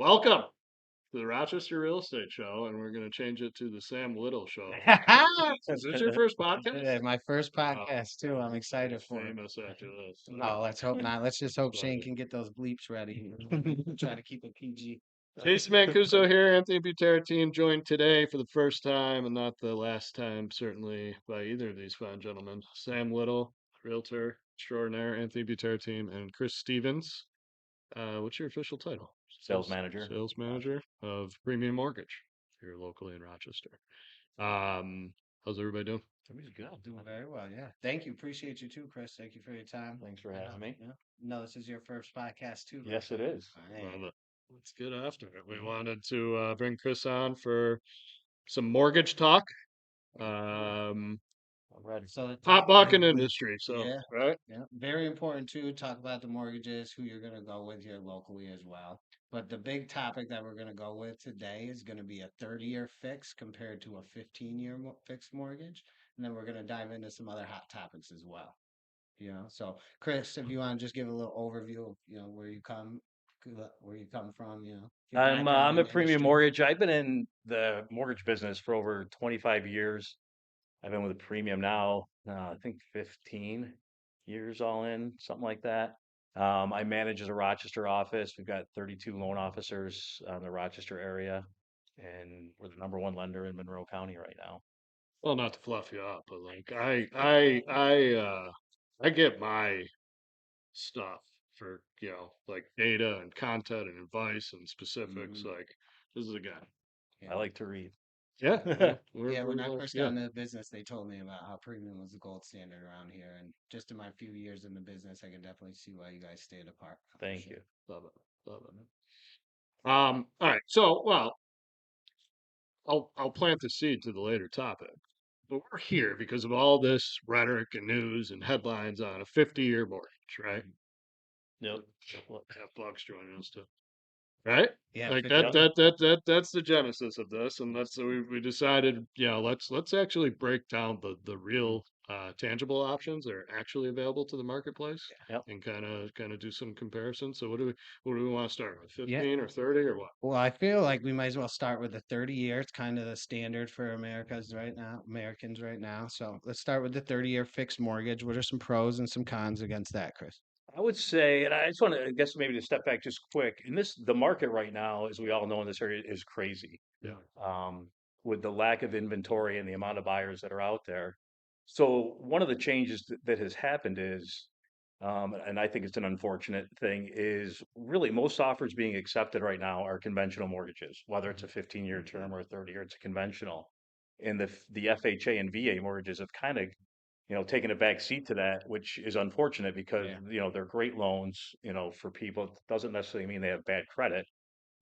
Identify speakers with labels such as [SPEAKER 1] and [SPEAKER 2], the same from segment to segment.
[SPEAKER 1] Welcome to the Rochester Real Estate Show, and we're going to change it to the Sam Little Show. Is this your first podcast?
[SPEAKER 2] Yeah, my first
[SPEAKER 1] Oh,
[SPEAKER 2] podcast too. I'm excited for it.
[SPEAKER 1] famous after this.
[SPEAKER 2] No, let's hope not. Let's just hope Shane
[SPEAKER 1] Pleasure.
[SPEAKER 2] can get those bleeps ready. Try to keep it PG.
[SPEAKER 1] Jason Mancuso here, Anthony Butera Team, joined today for the first time, and not the last time, certainly, by either of these fine gentlemen. Sam Little, Realtor extraordinaire, Anthony Butera Team, and Chris Stevens. What's your official title?
[SPEAKER 3] Sales manager.
[SPEAKER 1] Sales manager of Premium Mortgage here locally in Rochester. How's everybody doing?
[SPEAKER 3] Everybody's good.
[SPEAKER 2] Doing very well, yeah. Thank you. Appreciate you too, Chris. Thank you for your time.
[SPEAKER 3] Thanks for having me.
[SPEAKER 2] Yeah. No, this is your first podcast too. Right?
[SPEAKER 3] Yes, it is.
[SPEAKER 2] Hey.
[SPEAKER 1] Well, let's get after it. We wanted to bring Chris on for some mortgage talk.
[SPEAKER 3] I'm ready.
[SPEAKER 2] So the
[SPEAKER 1] Hot
[SPEAKER 2] topic
[SPEAKER 1] bucket
[SPEAKER 2] is-
[SPEAKER 1] industry. So,
[SPEAKER 2] yeah,
[SPEAKER 1] right?
[SPEAKER 2] yeah, very important too. Talk about the mortgages, who you're going to go with here locally as well. But the big topic that we're going to go with today is going to be a 30-year fix compared to a 15-year fixed mortgage, and then we're going to dive into some other hot topics as well. So Chris, if you want to just give a little overview of where you come from, your
[SPEAKER 3] I'm
[SPEAKER 2] background in
[SPEAKER 3] a
[SPEAKER 2] the
[SPEAKER 3] premium
[SPEAKER 2] industry.
[SPEAKER 3] mortgage. I've been in the mortgage business for over 25 years. I've been with a premium now, I think 15 years all in, something like that. I manage as a Rochester office. We've got 32 loan officers in the Rochester area, and we're the #1 lender in Monroe County right now.
[SPEAKER 1] Well, not to fluff you up, but like I get my stuff for like data and content and advice and specifics.
[SPEAKER 2] Mhm.
[SPEAKER 1] Like this is a guy.
[SPEAKER 3] I like to read.
[SPEAKER 1] Yeah,
[SPEAKER 2] Yeah, when I
[SPEAKER 1] we're
[SPEAKER 2] first got into the business, they told me about how premium was the gold standard around here. And just in my few years in the business, I can definitely see why you guys stayed apart. For
[SPEAKER 3] Thank
[SPEAKER 2] sure.
[SPEAKER 3] you.
[SPEAKER 1] love it, love it. All right. So, well, I'll plant the seed to the later topic. But we're here because of all this rhetoric and news and headlines on a 50-year mortgage, right?
[SPEAKER 3] Yep.
[SPEAKER 1] Have Bucks joining us too, right?
[SPEAKER 2] Yeah,
[SPEAKER 1] Like
[SPEAKER 2] 50,
[SPEAKER 1] that's the genesis of this, and that's so we decided, let's actually break down the real tangible options that are actually available to the marketplace,
[SPEAKER 3] Yep.
[SPEAKER 1] and kind of do some comparisons. So what do we want to start with?
[SPEAKER 2] yeah.
[SPEAKER 1] 15 or 30 or what?
[SPEAKER 2] Well, I feel like we might as well start with the 30 year. It's kind of the standard for Americans right now. So let's start with the 30-year fixed mortgage. What are some pros and some cons against that, Chris?
[SPEAKER 3] I would say, and I just want to, I guess maybe to step back just quick. And the market right now, as we all know in this area, is crazy.
[SPEAKER 1] Yeah.
[SPEAKER 3] Um, with the lack of inventory and the amount of buyers that are out there. So one of the changes that has happened is, and I think it's an unfortunate thing, is really most offers being accepted right now are conventional mortgages, whether it's a 15-year term or a 30-year, it's a conventional. And the FHA and VA mortgages have kind of taking a back seat to that, which is unfortunate because,
[SPEAKER 2] Yeah.
[SPEAKER 3] they're great loans, for people. It doesn't necessarily mean they have bad credit.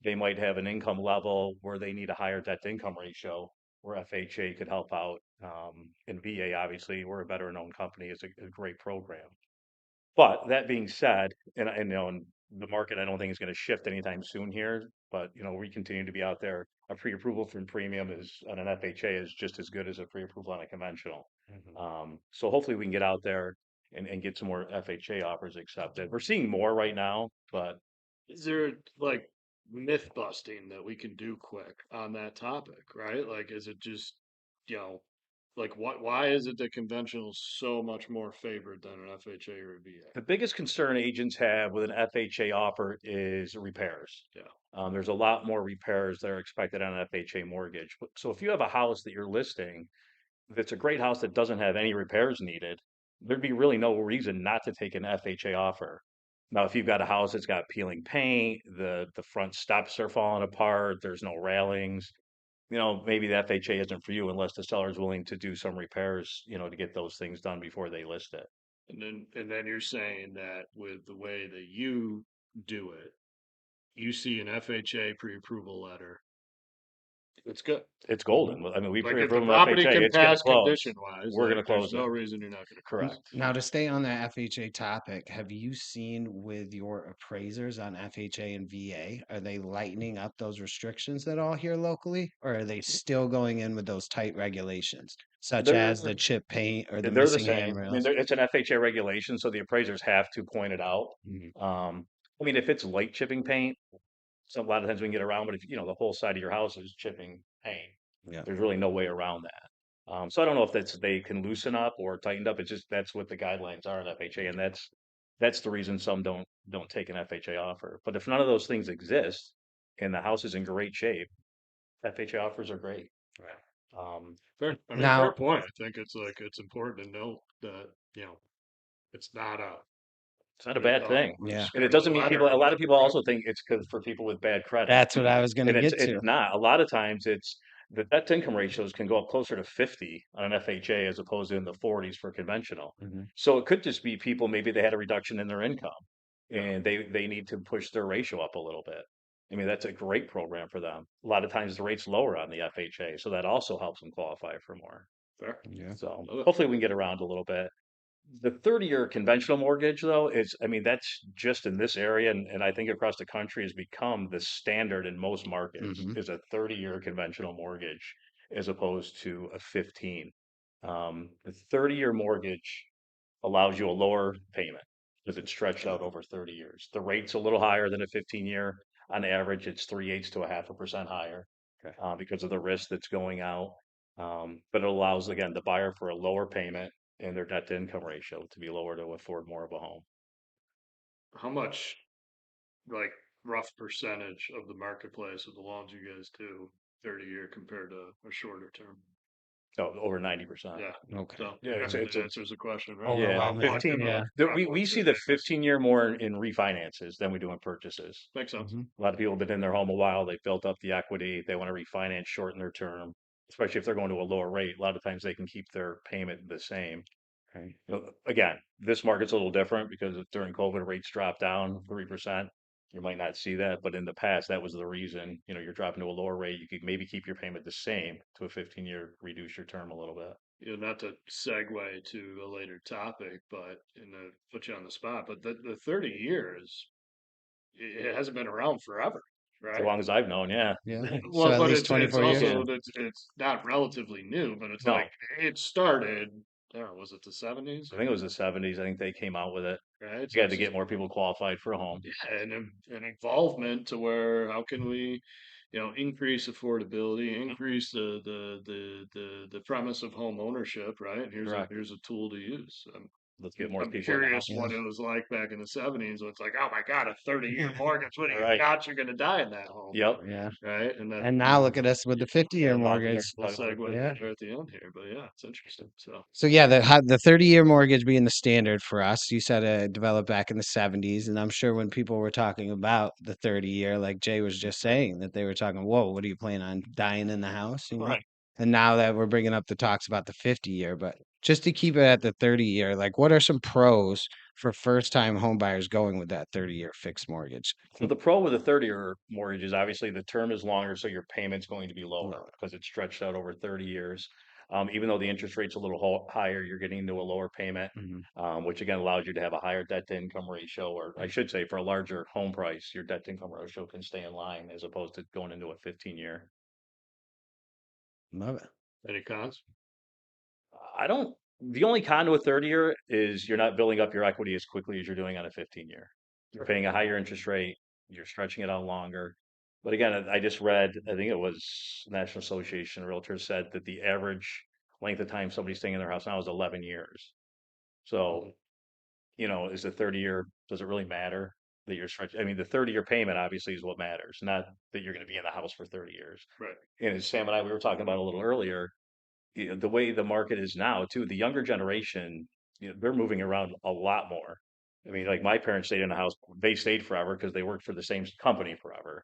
[SPEAKER 3] They might have an income level where they need a higher debt to income ratio where FHA could help out. And VA, obviously, we're a better known company. It's a great program. But that being said, and the market, I don't think is going to shift anytime soon here. But we continue to be out there. A pre-approval from premium is on an FHA is just as good as a pre-approval on a conventional. So hopefully we can get out there and get some more FHA offers accepted. We're seeing more right now, but
[SPEAKER 1] Is there like myth busting that we can do quick on that topic, right? Like, is it just, you know, like why is it that conventional is so much more favored than an FHA or a VA?
[SPEAKER 3] the biggest concern agents have with an FHA offer is repairs.
[SPEAKER 1] Yeah.
[SPEAKER 3] There's a lot more repairs that are expected on an FHA mortgage. So if you have a house that you're listing that's a great house that doesn't have any repairs needed, there'd be really no reason not to take an FHA offer. Now, if you've got a house that's got peeling paint, the front steps are falling apart, there's no railings, maybe the FHA isn't for you unless the seller is willing to do some repairs, to get those things done before they list it.
[SPEAKER 1] And then you're saying that with the way that you do it, you see an FHA pre-approval letter. It's good.
[SPEAKER 3] It's golden. I mean, we
[SPEAKER 1] Like if the
[SPEAKER 3] pre-approve them
[SPEAKER 1] property
[SPEAKER 3] FHA,
[SPEAKER 1] can
[SPEAKER 3] it's going to
[SPEAKER 1] pass
[SPEAKER 3] close.
[SPEAKER 1] condition-wise,
[SPEAKER 3] We're going
[SPEAKER 1] like
[SPEAKER 3] to
[SPEAKER 1] there's
[SPEAKER 3] close
[SPEAKER 1] no
[SPEAKER 3] it.
[SPEAKER 1] reason you're not going to close.
[SPEAKER 3] Correct.
[SPEAKER 2] Now, to stay on that FHA topic, have you seen with your appraisers on FHA and VA, are they lightening up those restrictions at all here locally? Or are they still going in with those tight regulations, such
[SPEAKER 3] They're
[SPEAKER 2] as the chip paint or the
[SPEAKER 3] they're the
[SPEAKER 2] missing
[SPEAKER 3] same. I mean,
[SPEAKER 2] handrails?
[SPEAKER 3] it's an FHA regulation, so the appraisers have to point it out.
[SPEAKER 2] Mhm.
[SPEAKER 3] I mean, if it's light chipping paint, So a lot of times we can get around, but if, the whole side of your house is chipping paint,
[SPEAKER 2] Yeah.
[SPEAKER 3] there's really no way around that. So I don't know if they can loosen up or tightened up. It's just that's what the guidelines are in FHA, and that's the reason some don't take an FHA offer. But if none of those things exist and the house is in great shape, FHA offers are great.
[SPEAKER 2] Right.
[SPEAKER 1] Fair. I mean, fair
[SPEAKER 2] Now,
[SPEAKER 1] point. I think it's important to note that, it's not
[SPEAKER 3] It's not a bad thing.
[SPEAKER 2] yeah,
[SPEAKER 3] And it
[SPEAKER 1] scribbled
[SPEAKER 3] doesn't mean
[SPEAKER 1] letter
[SPEAKER 3] a
[SPEAKER 1] in
[SPEAKER 3] lot
[SPEAKER 1] the
[SPEAKER 3] of people also
[SPEAKER 1] property.
[SPEAKER 3] think it's because for people with bad credit.
[SPEAKER 2] that's what I was going to
[SPEAKER 3] And
[SPEAKER 2] get
[SPEAKER 3] it's
[SPEAKER 2] to.
[SPEAKER 3] not. A lot of times it's the debt to income ratios can go up closer to 50 on an FHA as opposed to in the 40s for conventional.
[SPEAKER 2] Mhm.
[SPEAKER 3] So it could just be people, maybe they had a reduction in their income
[SPEAKER 1] Yeah.
[SPEAKER 3] and they need to push their ratio up a little bit. I mean, that's a great program for them. A lot of times the rate's lower on the FHA, so that also helps them qualify for more.
[SPEAKER 1] Fair.
[SPEAKER 2] Yeah.
[SPEAKER 3] So
[SPEAKER 1] Love it.
[SPEAKER 3] hopefully we can get around a little bit. The 30-year conventional mortgage, though, I mean, that's just in this area, and I think across the country has become the standard in most markets
[SPEAKER 2] Hmm.
[SPEAKER 3] is a 30-year conventional mortgage as opposed to a 15. The 30-year mortgage allows you a lower payment because it's stretched out over 30 years. The rate's a little higher than a 15-year. On average, it's 3/8 to a 0.5% higher
[SPEAKER 2] Okay.
[SPEAKER 3] because of the risk that's going out. But it allows, again, the buyer for a lower payment and their debt to income ratio to be lower to afford more of a home.
[SPEAKER 1] How much, like, rough percentage of the marketplace of the loans you guys do 30-year compared to a shorter term?
[SPEAKER 3] Oh, over 90%.
[SPEAKER 1] Yeah.
[SPEAKER 2] Okay.
[SPEAKER 1] So
[SPEAKER 3] Yeah,
[SPEAKER 1] that
[SPEAKER 3] it's a
[SPEAKER 1] answers the question, right?
[SPEAKER 3] yeah,
[SPEAKER 2] Overwhelming.
[SPEAKER 1] What can
[SPEAKER 3] 15.
[SPEAKER 2] Yeah.
[SPEAKER 3] We see the 15-year more in refinances than we do in purchases.
[SPEAKER 1] Makes sense.
[SPEAKER 2] Hmm.
[SPEAKER 3] A lot of people have been in their home a while. They've built up the equity. They want to refinance, shorten their term, especially if they're going to a lower rate. A lot of times they can keep their payment the same.
[SPEAKER 2] Okay.
[SPEAKER 3] Again, this market's a little different because during COVID, rates dropped down 3%. You might not see that, but in the past, that was the reason. You're dropping to a lower rate. You could maybe keep your payment the same to a 15-year, reduce your term a little bit.
[SPEAKER 1] Not to segue to a later topic, but put you on the spot, but the 30 years, it hasn't been around forever,
[SPEAKER 3] As
[SPEAKER 1] right?
[SPEAKER 3] long as I've known, yeah.
[SPEAKER 2] Yeah. So
[SPEAKER 1] Well,
[SPEAKER 2] at
[SPEAKER 1] but
[SPEAKER 2] least
[SPEAKER 1] it's
[SPEAKER 2] 24 years.
[SPEAKER 3] Yeah.
[SPEAKER 1] also it's not relatively new, but it's like
[SPEAKER 3] No,
[SPEAKER 1] it started. I don't know, was it the 70s?
[SPEAKER 3] I think it was the 70s. I think they came out with it.
[SPEAKER 1] Right?
[SPEAKER 3] You
[SPEAKER 1] So
[SPEAKER 3] had
[SPEAKER 1] it's
[SPEAKER 3] to
[SPEAKER 1] just
[SPEAKER 3] get more people qualified for a home.
[SPEAKER 1] yeah, an involvement to where how can we, increase affordability, increase the premise of home ownership, right? And
[SPEAKER 3] Correct.
[SPEAKER 1] here's a tool to use.
[SPEAKER 3] Let's get more
[SPEAKER 1] I'm
[SPEAKER 3] people in the
[SPEAKER 1] curious
[SPEAKER 3] house.
[SPEAKER 2] Yeah.
[SPEAKER 1] what it was like back in the 70s. When it's like, oh my God, a 30-year mortgage. What do
[SPEAKER 3] All
[SPEAKER 1] you
[SPEAKER 3] right.
[SPEAKER 1] got? You're going to die in that home,
[SPEAKER 3] Yep.
[SPEAKER 2] Yeah.
[SPEAKER 1] right? And that,
[SPEAKER 2] And now look at us with the 50-year
[SPEAKER 3] Yeah, talk
[SPEAKER 2] mortgage.
[SPEAKER 1] we'll
[SPEAKER 3] talk about it.
[SPEAKER 1] segue
[SPEAKER 2] Yeah.
[SPEAKER 1] there at the end here. But yeah, it's interesting. So,
[SPEAKER 2] So yeah, the 30-year mortgage being the standard for us, you said it developed back in the 70s, and I'm sure when people were talking about the 30-year, like Jay was just saying, that they were talking, "Whoa, what are you planning on dying in the house?"
[SPEAKER 1] right.
[SPEAKER 2] And now that we're bringing up the talks about the 50-year, but just to keep it at the 30-year, like what are some pros for first-time home buyers going with that 30-year fixed mortgage?
[SPEAKER 3] So the pro with a 30-year mortgage is obviously the term is longer, so your payment's going to be lower
[SPEAKER 2] Lower.
[SPEAKER 3] because it's stretched out over 30 years. Even though the interest rate's a little higher, you're getting into a lower payment,
[SPEAKER 2] Mhm.
[SPEAKER 3] which again allows you to have a higher debt to income ratio, or I should say, for a larger home price, your debt to income ratio can stay in line as opposed to going into a 15-year.
[SPEAKER 2] Love it.
[SPEAKER 1] Any cons?
[SPEAKER 3] I don't. The only con to a 30-year is you're not building up your equity as quickly as you're doing on a 15-year. You're paying a higher interest rate. You're stretching it out longer. But again, I just read, I think it was National Association of Realtors said that the average length of time somebody's staying in their house now is 11 years. So, is a 30-year, does it really matter that you're stretching? I mean, the 30-year payment obviously is what matters, not that you're going to be in the house for 30 years.
[SPEAKER 1] Right.
[SPEAKER 3] And as Sam and I, we were talking about a little earlier, the way the market is now too, the younger generation, they're moving around a lot more. I mean, like my parents stayed in the house, they stayed forever because they worked for the same company forever.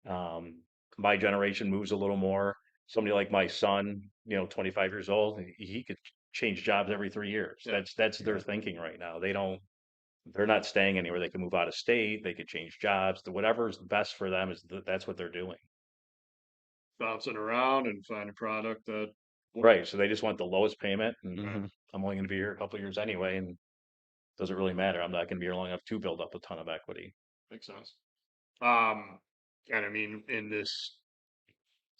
[SPEAKER 3] Um, my generation moves a little more. Somebody like my son, 25 years old, he could change jobs every 3 years.
[SPEAKER 1] Yeah.
[SPEAKER 3] That's their thinking right now. They're not staying anywhere. They can move out of state. They could change jobs. Whatever's best for them that's what they're doing.
[SPEAKER 1] Bouncing around and find a product that
[SPEAKER 3] Right. So they just want the lowest payment, and
[SPEAKER 2] Mhm.
[SPEAKER 3] I'm only going to be here a couple of years anyway, and doesn't really matter. I'm not going to be here long enough to build up a ton of equity.
[SPEAKER 1] makes sense. Um, and I mean, in this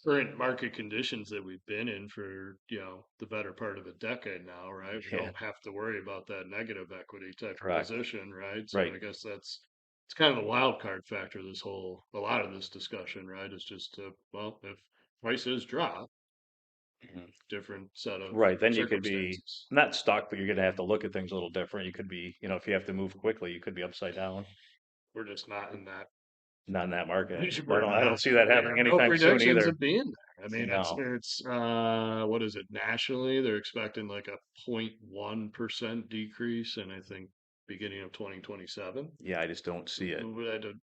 [SPEAKER 1] current market conditions that we've been in for, the better part of a decade now, right? We
[SPEAKER 3] Yeah,
[SPEAKER 1] don't have to worry about that negative equity type of
[SPEAKER 3] correct.
[SPEAKER 1] position, right? So
[SPEAKER 3] Right.
[SPEAKER 1] I guess that's it's kind of the wild card factor. A lot of this discussion, right? Is just well, if prices drop,
[SPEAKER 2] Mhm.
[SPEAKER 1] different set of
[SPEAKER 3] Right, then you could be
[SPEAKER 1] circumstances.
[SPEAKER 3] not stuck, but you're gonna have to look at things a little different. You could be, if you have to move quickly, you could be upside down.
[SPEAKER 1] We're just not in that.
[SPEAKER 3] Not in that market. I
[SPEAKER 1] We're
[SPEAKER 3] don't
[SPEAKER 1] not.
[SPEAKER 3] see that
[SPEAKER 1] We
[SPEAKER 3] happening
[SPEAKER 1] have no
[SPEAKER 3] anytime soon
[SPEAKER 1] predictions
[SPEAKER 3] either.
[SPEAKER 1] of being there. I mean,
[SPEAKER 3] No.
[SPEAKER 1] it's what is it nationally? They're expecting like a 0.1% decrease, and I think beginning of 2027.
[SPEAKER 3] Yeah, I just don't see it.
[SPEAKER 1] I don't,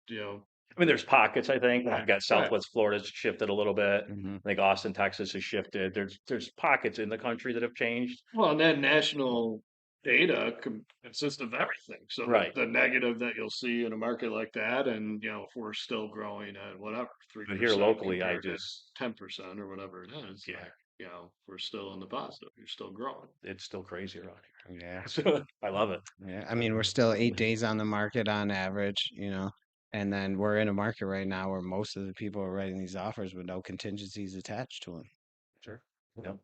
[SPEAKER 3] I mean, there's pockets, I think.
[SPEAKER 1] right,
[SPEAKER 3] You've got
[SPEAKER 1] right.
[SPEAKER 3] Southwest Florida's shifted a little bit.
[SPEAKER 2] Mhm.
[SPEAKER 3] I think Austin, Texas has shifted. There's pockets in the country that have changed.
[SPEAKER 1] Well, and that national data consists of everything. So
[SPEAKER 3] Right.
[SPEAKER 1] the negative that you'll see in a market like that, and if we're still growing at whatever three
[SPEAKER 3] But here
[SPEAKER 1] percent
[SPEAKER 3] locally, I
[SPEAKER 1] compared to
[SPEAKER 3] just
[SPEAKER 1] 10% or whatever it is,
[SPEAKER 3] yeah,
[SPEAKER 1] like we're still in the positive. You're still growing.
[SPEAKER 3] it's still crazy around
[SPEAKER 2] Yeah.
[SPEAKER 3] here. I love it.
[SPEAKER 2] Yeah. I mean, we're still 8 days on the market on average, and then we're in a market right now where most of the people are writing these offers with no contingencies attached to them.
[SPEAKER 3] Sure. Yep.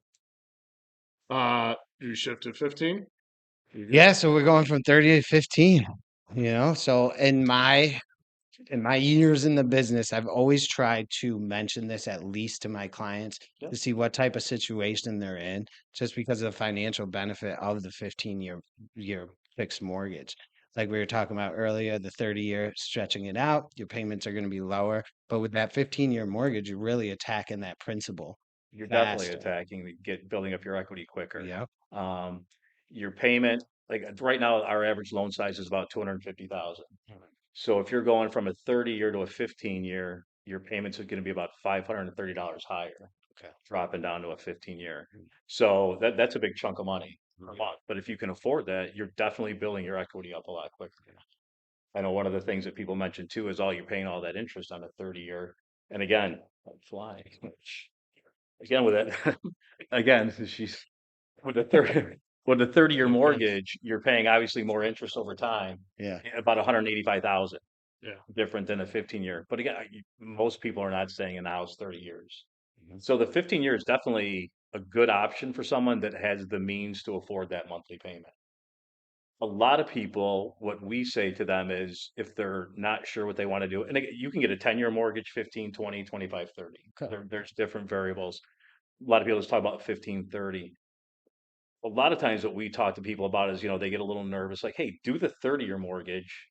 [SPEAKER 1] You shifted 15.
[SPEAKER 2] Yeah, so we're going from 30 to 15, So in my years in the business, I've always tried to mention this at least to my clients
[SPEAKER 3] Yep.
[SPEAKER 2] to see what type of situation they're in, just because of the financial benefit of the 15-year fixed mortgage. Like we were talking about earlier, the 30-year stretching it out, your payments are going to be lower. But with that 15-year mortgage, you're really attacking that principal
[SPEAKER 3] You're definitely
[SPEAKER 2] faster.
[SPEAKER 3] attacking building up your equity quicker.
[SPEAKER 2] Yep.
[SPEAKER 3] Um, your payment, like right now, our average loan size is about 250,000. So if you're going from a 30-year to a 15-year, your payments are going to be about $530 higher,
[SPEAKER 2] Okay.
[SPEAKER 3] dropping down to a 15-year. So that's a big chunk of money per month. But if you can afford that, you're definitely building your equity up a lot quicker. I know one of the things that people mention too is you're paying all that interest on a 30-year. And again, fly. Again with that, again, she's with the 30-year mortgage, you're paying obviously more interest over time,
[SPEAKER 2] Yeah.
[SPEAKER 3] about 185,000
[SPEAKER 1] Yeah.
[SPEAKER 3] different than a 15-year. But again, most people are not staying in the house 30 years.
[SPEAKER 2] Mhm.
[SPEAKER 3] So the 15-year is definitely a good option for someone that has the means to afford that monthly payment. A lot of people, what we say to them is if they're not sure what they want to do, and again, you can get a 10-year mortgage, 15, 20, 25, 30.
[SPEAKER 2] Okay.
[SPEAKER 3] There's different variables. A lot of people just talk about 15, 30. A lot of times what we talk to people about is, they get a little nervous, like, hey, do the 30-year mortgage,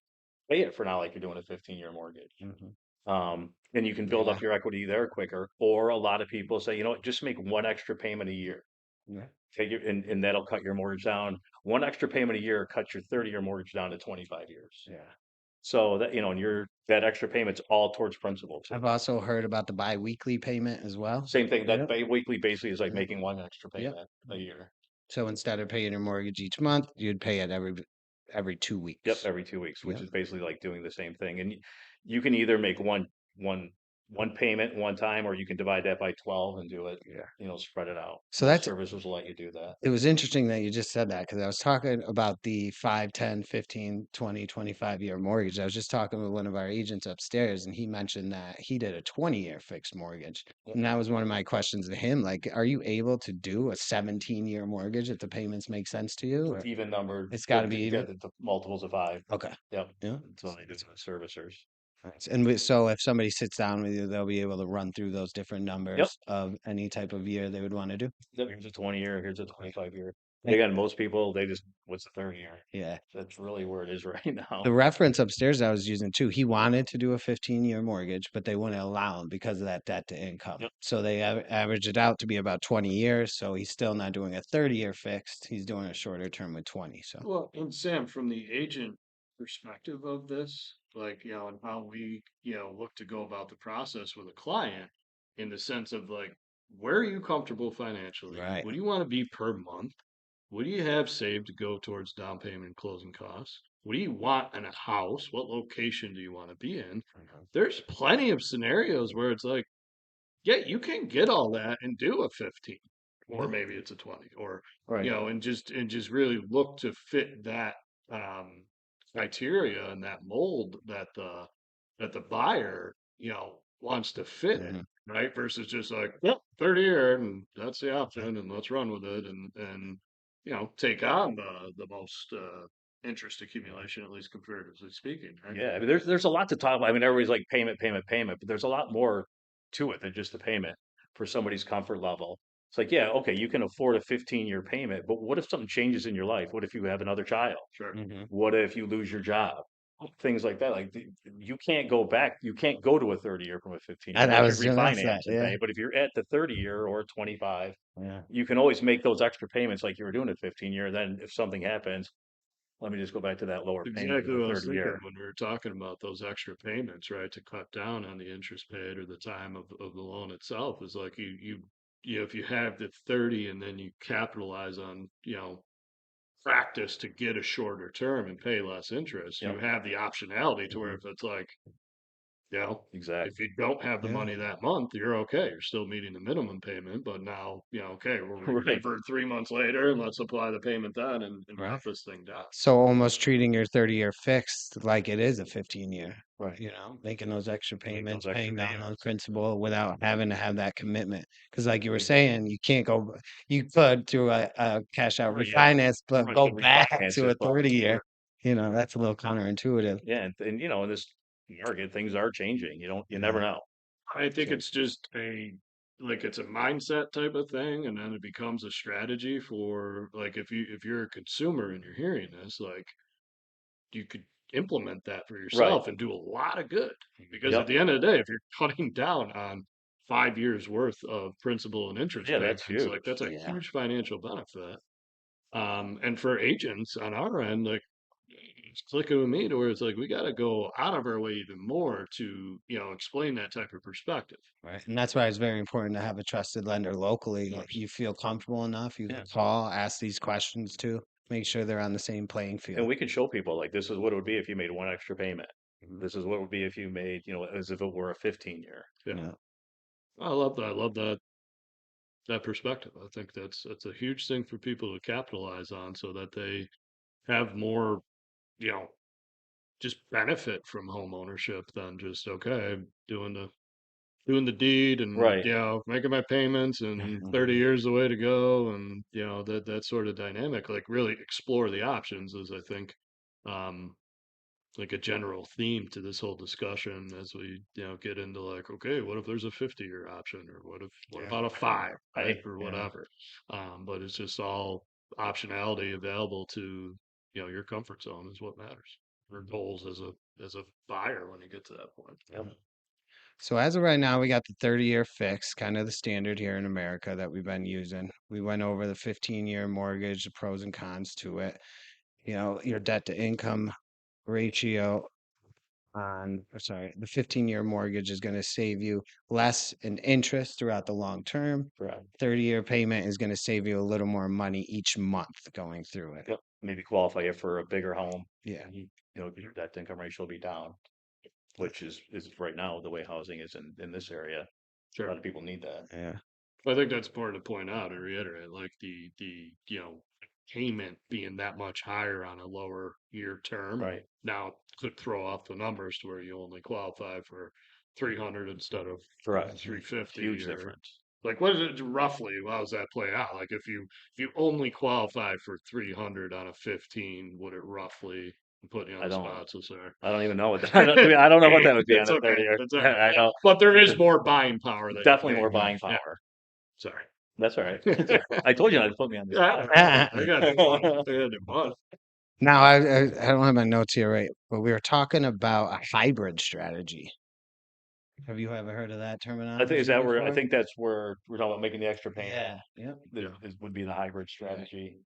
[SPEAKER 3] pay it for now like you're doing a 15-year mortgage.
[SPEAKER 2] Mhm.
[SPEAKER 3] And you can build
[SPEAKER 2] Yeah.
[SPEAKER 3] up your equity there quicker. Or a lot of people say, you know what, just make one extra payment a year.
[SPEAKER 2] Yeah.
[SPEAKER 3] Take your and that'll cut your mortgage down. One extra payment a year cuts your 30-year mortgage down to 25 years.
[SPEAKER 2] Yeah.
[SPEAKER 3] So that, and that extra payment's all towards principal too.
[SPEAKER 2] I've also heard about the biweekly payment as well.
[SPEAKER 3] Same thing, that
[SPEAKER 2] Yep.
[SPEAKER 3] weekly basically is like
[SPEAKER 2] Yep.
[SPEAKER 3] making one extra
[SPEAKER 2] Yep.
[SPEAKER 3] payment a year.
[SPEAKER 2] So instead of paying your mortgage each month, you'd pay it every two
[SPEAKER 3] Yep,
[SPEAKER 2] weeks.
[SPEAKER 3] every 2 weeks, which
[SPEAKER 2] Yep.
[SPEAKER 3] is basically like doing the same thing. And you can either make one one payment one time, or you can divide that by 12 and do it,
[SPEAKER 2] Yeah.
[SPEAKER 3] spread it out.
[SPEAKER 2] So
[SPEAKER 3] Most
[SPEAKER 2] that's
[SPEAKER 3] services will let you do that.
[SPEAKER 2] it was interesting that you just said that because I was talking about the 5, 10, 15, 20, 25-year mortgage. I was just talking with one of our agents upstairs and he mentioned that he did a 20-year fixed mortgage.
[SPEAKER 3] Yep.
[SPEAKER 2] And that was one of my questions to him. Like, are you able to do a 17-year mortgage if the payments make sense to you? Or
[SPEAKER 3] Even numbered,
[SPEAKER 2] it's got to be even?
[SPEAKER 3] the multiples of 5.
[SPEAKER 2] Okay.
[SPEAKER 3] Yep.
[SPEAKER 2] Yeah.
[SPEAKER 3] That's what I do with servicers.
[SPEAKER 2] Nice. And so if somebody sits down with you, they'll be able to run through those different
[SPEAKER 3] Yep.
[SPEAKER 2] numbers of any type of year they would want to do.
[SPEAKER 3] Yep. Here's a 20-year, here's a 25-year.
[SPEAKER 2] Like,
[SPEAKER 3] Again, most people, they just, what's the 30-year?
[SPEAKER 2] yeah.
[SPEAKER 3] That's really where it is right now.
[SPEAKER 2] The reference upstairs I was using too, he wanted to do a 15-year mortgage, but they wouldn't allow him because of that debt to income.
[SPEAKER 3] Yep.
[SPEAKER 2] So they average it out to be about 20 years. So he's still not doing a 30-year fixed. He's doing a shorter term with 20. So
[SPEAKER 1] Well, and Sam, from the agent perspective of this, like, and how we, look to go about the process with a client in the sense of like, where are you comfortable financially?
[SPEAKER 2] right.
[SPEAKER 1] What do you want to be per month? What do you have saved to go towards down payment and closing costs? What do you want in a house? What location do you want to be in? There's plenty of scenarios where it's like, yeah, you can get all that and do a 15, or maybe it's a 20, or
[SPEAKER 3] Right.
[SPEAKER 1] and just really look to fit that criteria and that mold that the buyer wants to fit in,
[SPEAKER 2] Mhm.
[SPEAKER 1] right? Versus just like, yep, 30-year, and that's the option, and let's run with it, and take on the most interest accumulation, at least comparatively speaking, right?
[SPEAKER 3] Yeah, I mean, there's a lot to talk about. I mean, everybody's like payment, payment, payment, but there's a lot more to it than just the payment for somebody's comfort level. It's like, yeah, okay, you can afford a 15-year payment, but what if something changes in your life? What if you have another child?
[SPEAKER 1] Sure.
[SPEAKER 2] Hmm.
[SPEAKER 3] What if you lose your job? Things like that. Like you can't go back. You can't go to a 30-year from a 15-year
[SPEAKER 2] I
[SPEAKER 3] unless you
[SPEAKER 2] was gonna ask
[SPEAKER 3] refinance
[SPEAKER 2] that.
[SPEAKER 3] and
[SPEAKER 2] Yeah.
[SPEAKER 3] pay. But if you're at the 30-year or 25,
[SPEAKER 2] Yeah.
[SPEAKER 3] you can always make those extra payments like you were doing at 15-year. Then if something happens, let me just go back to that lower payment for
[SPEAKER 1] Exactly
[SPEAKER 3] the
[SPEAKER 1] what I was
[SPEAKER 3] 30
[SPEAKER 1] thinking
[SPEAKER 3] year.
[SPEAKER 1] when we were talking about those extra payments, right? To cut down on the interest paid or the time of the loan itself is like you know, if you have the 30 and then you capitalize on, you know, practice to get a shorter term and pay less interest, you
[SPEAKER 3] Yep,
[SPEAKER 1] have the optionality to where
[SPEAKER 2] Hmm.
[SPEAKER 1] if it's like, you know, if
[SPEAKER 3] exactly.
[SPEAKER 1] you don't have the
[SPEAKER 2] Yeah.
[SPEAKER 1] money that month, you're okay. You're still meeting the minimum payment, but now, you know, okay, we'll
[SPEAKER 3] Right.
[SPEAKER 1] revert 3 months later and let's apply the payment then and
[SPEAKER 2] Right.
[SPEAKER 1] cut this thing down.
[SPEAKER 2] So almost treating your 30-year fixed like it is a 15-year,
[SPEAKER 3] Right.
[SPEAKER 2] making those extra
[SPEAKER 3] Make those
[SPEAKER 2] payments,
[SPEAKER 3] extra
[SPEAKER 2] paying down those
[SPEAKER 3] payments.
[SPEAKER 2] principal without having to have that commitment. Because like you were
[SPEAKER 3] Exactly.
[SPEAKER 2] saying, you can't go, you could do a cash out
[SPEAKER 3] Right. Yeah.
[SPEAKER 2] refinance, but
[SPEAKER 3] Right.
[SPEAKER 2] go
[SPEAKER 3] But
[SPEAKER 2] back
[SPEAKER 3] refinance
[SPEAKER 2] to a
[SPEAKER 3] it, but
[SPEAKER 2] 30-year, that's a little counterintuitive.
[SPEAKER 3] yeah, and in this market, things are changing. You never
[SPEAKER 2] Yeah.
[SPEAKER 3] know.
[SPEAKER 1] I think
[SPEAKER 3] So
[SPEAKER 1] it's just like it's a mindset type of thing, and then it becomes a strategy for like if you're a consumer and you're hearing this, like you could implement that for
[SPEAKER 3] right.
[SPEAKER 1] yourself and do a lot of good. Because at
[SPEAKER 3] Yep.
[SPEAKER 1] the end of the day, if you're cutting down on 5 years worth of principal and interest
[SPEAKER 3] Yeah, that's
[SPEAKER 1] payments, like
[SPEAKER 3] huge.
[SPEAKER 1] that's a
[SPEAKER 2] Yeah.
[SPEAKER 1] huge financial benefit. And for agents on our end, like it's clicking with me to where it's like we got to go out of our way even more to, you know, explain that type of perspective.
[SPEAKER 2] Right. And that's why it's very important to have a trusted lender locally.
[SPEAKER 1] Of
[SPEAKER 2] Like
[SPEAKER 1] course.
[SPEAKER 2] you feel comfortable enough, you can
[SPEAKER 3] Yeah.
[SPEAKER 2] call, ask these questions too, make sure they're on the same playing
[SPEAKER 3] And
[SPEAKER 2] field.
[SPEAKER 3] we can show people like this is what it would be if you made one extra payment.
[SPEAKER 2] Mhm.
[SPEAKER 3] This is what it would be if you made, as if it were a 15-year.
[SPEAKER 1] Yeah.
[SPEAKER 2] Yeah.
[SPEAKER 1] I love that. I love that perspective. I think that's a huge thing for people to capitalize on so that they have more, you know, just benefit from home ownership than just okay, doing the deed and
[SPEAKER 3] Right.
[SPEAKER 1] you know, making my payments and 30
[SPEAKER 2] Mhm.
[SPEAKER 1] years the way to go and you know, that sort of dynamic. Like really explore the options is I think um like a general theme to this whole discussion as we you know get into like okay what if there's a 50-year option or what
[SPEAKER 2] Yeah.
[SPEAKER 1] about a five right
[SPEAKER 3] Right.
[SPEAKER 1] or
[SPEAKER 2] Yeah.
[SPEAKER 1] whatever but it's just all optionality available to you know your comfort zone is what matters or goals as a buyer when you get to that point.
[SPEAKER 3] Yep.
[SPEAKER 2] So as of right now, we got the 30-year fix, kind of the standard here in America that we've been using. We went over the 15-year mortgage, the pros and cons to it. Your debt to income ratio the 15-year mortgage is going to save you less in interest throughout the long term.
[SPEAKER 3] Correct.
[SPEAKER 2] 30-year payment is going to save you a little more money each month going through it.
[SPEAKER 3] Yep. Maybe qualify you for a bigger home.
[SPEAKER 2] Yeah.
[SPEAKER 3] Your debt to income ratio will be down, which is right now the way housing is in this area. A
[SPEAKER 1] Sure.
[SPEAKER 3] lot of people need that.
[SPEAKER 2] Yeah.
[SPEAKER 1] I think that's important to point out and reiterate, like the you know payment being that much higher on a lower year term
[SPEAKER 3] Right.
[SPEAKER 1] now could throw off the numbers to where you only qualify for 300 instead of
[SPEAKER 3] Correct.
[SPEAKER 2] Mhm.
[SPEAKER 1] 350
[SPEAKER 3] Huge
[SPEAKER 1] or
[SPEAKER 3] difference.
[SPEAKER 1] like what is it roughly? How does that play out? Like if you only qualify for 300 on a 15, would it roughly I'm putting you on
[SPEAKER 3] I
[SPEAKER 1] the
[SPEAKER 3] don't
[SPEAKER 1] spot, so sorry.
[SPEAKER 3] I don't even know what that, I don't know what
[SPEAKER 1] Hey,
[SPEAKER 3] that would be on
[SPEAKER 1] it's
[SPEAKER 3] a
[SPEAKER 1] okay.
[SPEAKER 3] 30 year.
[SPEAKER 1] It's all right.
[SPEAKER 3] I know.
[SPEAKER 1] But there is more buying power that you're
[SPEAKER 3] Definitely more
[SPEAKER 1] paying with.
[SPEAKER 3] buying
[SPEAKER 1] Yeah,
[SPEAKER 3] power.
[SPEAKER 1] sorry.
[SPEAKER 3] That's all right. I told you not to put me on the
[SPEAKER 1] Yeah,
[SPEAKER 3] spot.
[SPEAKER 1] I got to do one. I got to do one.
[SPEAKER 2] Now, I don't have my notes here right, but we were talking about a hybrid strategy. Have you ever heard of that
[SPEAKER 3] I think is
[SPEAKER 2] terminology
[SPEAKER 3] that where I
[SPEAKER 2] before?
[SPEAKER 3] think that's where we're talking about making the extra payment.
[SPEAKER 2] Yeah. Yep.
[SPEAKER 1] Yeah.
[SPEAKER 3] Would be the hybrid
[SPEAKER 2] Right.
[SPEAKER 3] strategy.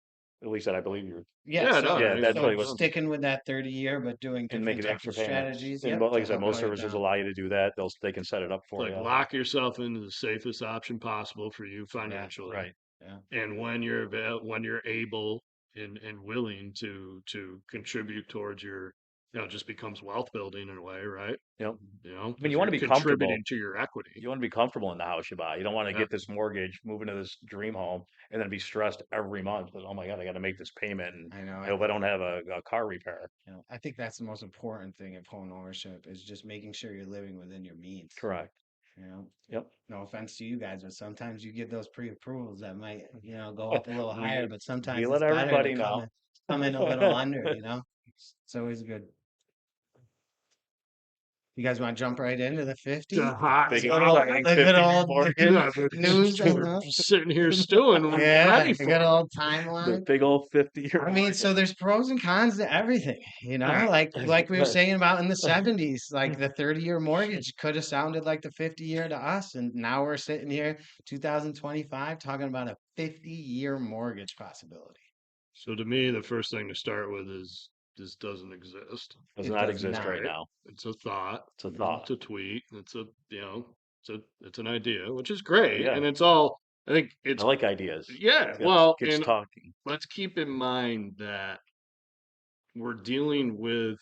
[SPEAKER 3] At least that I believe you're.
[SPEAKER 2] Yeah.
[SPEAKER 1] Yeah, no,
[SPEAKER 2] So,
[SPEAKER 3] Yeah,
[SPEAKER 1] I
[SPEAKER 3] that's
[SPEAKER 2] so
[SPEAKER 3] really what.
[SPEAKER 2] sticking with that 30-year, but doing
[SPEAKER 3] And
[SPEAKER 2] different
[SPEAKER 3] making the
[SPEAKER 2] type
[SPEAKER 3] extra
[SPEAKER 2] of
[SPEAKER 3] payments.
[SPEAKER 2] strategies.
[SPEAKER 3] And
[SPEAKER 2] Yep.
[SPEAKER 3] like I
[SPEAKER 2] To
[SPEAKER 3] said,
[SPEAKER 2] help
[SPEAKER 3] most
[SPEAKER 2] pay it
[SPEAKER 3] services
[SPEAKER 2] down.
[SPEAKER 3] allow you to do that. They can set it up for
[SPEAKER 1] like
[SPEAKER 3] you.
[SPEAKER 1] lock yourself into the safest option possible for you
[SPEAKER 2] Correct.
[SPEAKER 1] financially.
[SPEAKER 3] Right.
[SPEAKER 2] Yeah.
[SPEAKER 1] And when you're able and willing to contribute towards your, you know, it just becomes wealth building in a way, right?
[SPEAKER 3] You know,
[SPEAKER 1] You know,
[SPEAKER 3] I mean,
[SPEAKER 1] because
[SPEAKER 3] you want
[SPEAKER 1] you're
[SPEAKER 3] to be comfortable.
[SPEAKER 1] contributing to your equity.
[SPEAKER 3] You want to be comfortable in the house you buy. You don't want to
[SPEAKER 1] Yeah.
[SPEAKER 3] get this mortgage, move into this dream home, and then be stressed every month. That, oh my God, I got to make this payment, and
[SPEAKER 2] I know.
[SPEAKER 3] I hope I don't have a car repair.
[SPEAKER 2] I think that's the most important thing of home ownership is just making sure you're living within your means.
[SPEAKER 3] Correct.
[SPEAKER 2] You know,
[SPEAKER 3] Yep.
[SPEAKER 2] no offense to you guys, but sometimes you get those pre-approvals that might, go up a little higher,
[SPEAKER 3] We
[SPEAKER 2] but
[SPEAKER 3] we
[SPEAKER 2] sometimes
[SPEAKER 3] let
[SPEAKER 2] it's better to
[SPEAKER 3] everybody
[SPEAKER 2] come
[SPEAKER 3] know.
[SPEAKER 2] in. come in a little under, it's always good. You guys want to jump right into the 50?
[SPEAKER 1] The hot
[SPEAKER 3] Big
[SPEAKER 1] topic.
[SPEAKER 2] The good old
[SPEAKER 3] mortgage.
[SPEAKER 1] Yeah,
[SPEAKER 2] news,
[SPEAKER 1] we're sitting here stewing. We're
[SPEAKER 2] yeah,
[SPEAKER 1] ready
[SPEAKER 2] the
[SPEAKER 1] for
[SPEAKER 2] good
[SPEAKER 1] it.
[SPEAKER 2] old
[SPEAKER 3] The
[SPEAKER 2] timeline.
[SPEAKER 3] big old 50-year
[SPEAKER 2] I mean, so there's pros and cons to everything, like we were saying about in the 70s, like the 30-year mortgage could have sounded like the 50-year to us, and now we're sitting here 2025 talking about a 50-year mortgage possibility.
[SPEAKER 1] So to me, the first thing to start with is this doesn't exist.
[SPEAKER 3] does
[SPEAKER 2] It
[SPEAKER 3] not
[SPEAKER 2] does
[SPEAKER 3] exist
[SPEAKER 2] not.
[SPEAKER 3] right now.
[SPEAKER 1] It's a thought.
[SPEAKER 3] It's a
[SPEAKER 1] It's
[SPEAKER 3] thought.
[SPEAKER 1] a tweet. It's an idea, which is great.
[SPEAKER 3] Yeah,
[SPEAKER 1] And it's all, I think
[SPEAKER 3] I
[SPEAKER 1] it's,
[SPEAKER 3] like ideas.
[SPEAKER 1] yeah,
[SPEAKER 3] Gets
[SPEAKER 1] well,
[SPEAKER 3] gets
[SPEAKER 1] and
[SPEAKER 3] talking.
[SPEAKER 1] let's keep in mind that we're dealing with,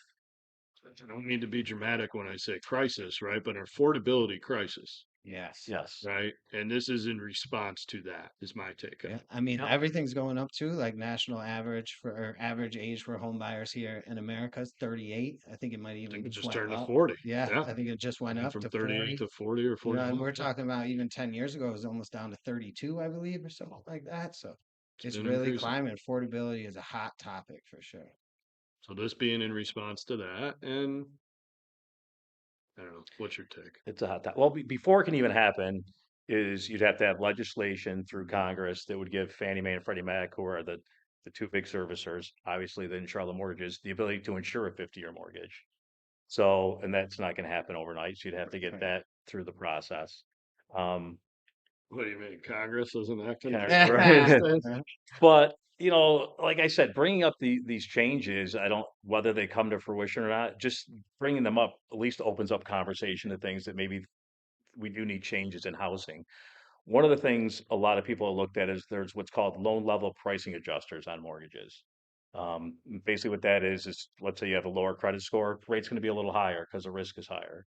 [SPEAKER 1] I don't mean to be dramatic when I say crisis, right? But an affordability crisis,
[SPEAKER 2] Yes.
[SPEAKER 3] Yes.
[SPEAKER 1] right? And this is in response to that, is my take on
[SPEAKER 2] Yeah,
[SPEAKER 1] it.
[SPEAKER 2] I mean
[SPEAKER 3] Yep.
[SPEAKER 2] everything's going up too. Like national average for or average age for home buyers here in America is 38. I think it might
[SPEAKER 1] I
[SPEAKER 2] even
[SPEAKER 1] think it just
[SPEAKER 2] went
[SPEAKER 1] turned to
[SPEAKER 2] up.
[SPEAKER 1] 40.
[SPEAKER 2] Yeah,
[SPEAKER 1] Yeah.
[SPEAKER 2] I think it just went
[SPEAKER 1] Went
[SPEAKER 2] up
[SPEAKER 1] from
[SPEAKER 2] to
[SPEAKER 1] 38
[SPEAKER 2] 40.
[SPEAKER 1] to 40 or
[SPEAKER 2] And
[SPEAKER 1] 41.
[SPEAKER 2] we're talking about even 10 years ago, it was almost down to 32, I believe, or something like that. So
[SPEAKER 1] It's
[SPEAKER 2] it's
[SPEAKER 1] been
[SPEAKER 2] really
[SPEAKER 1] increasing.
[SPEAKER 2] climbing. Affordability is a hot topic for sure.
[SPEAKER 1] So this being in response to that, and I don't know, what's your take?
[SPEAKER 3] It's a hot topic. Well, before it can even happen, is you'd have to have legislation through
[SPEAKER 2] Mhm.
[SPEAKER 3] Congress that would give Fannie Mae and Freddie Mac, who are the two big servicers, obviously the insure all the mortgages, the ability to insure a 50-year mortgage. So, and that's not going to happen overnight. So you'd have to get
[SPEAKER 2] Right.
[SPEAKER 3] that through the process. Um,
[SPEAKER 1] What do you mean? Congress isn't acting
[SPEAKER 3] kind
[SPEAKER 1] like
[SPEAKER 3] of,
[SPEAKER 1] this?
[SPEAKER 3] but like I said, bringing up these changes, I don't whether they come to fruition or not. Just bringing them up at least opens up conversation to things that maybe we do need changes in housing. One of the things a lot of people have looked at is there's what's called loan level pricing adjusters on mortgages. Basically, what that is let's say you have a lower credit score, rate's going to be a little higher because the risk is higher.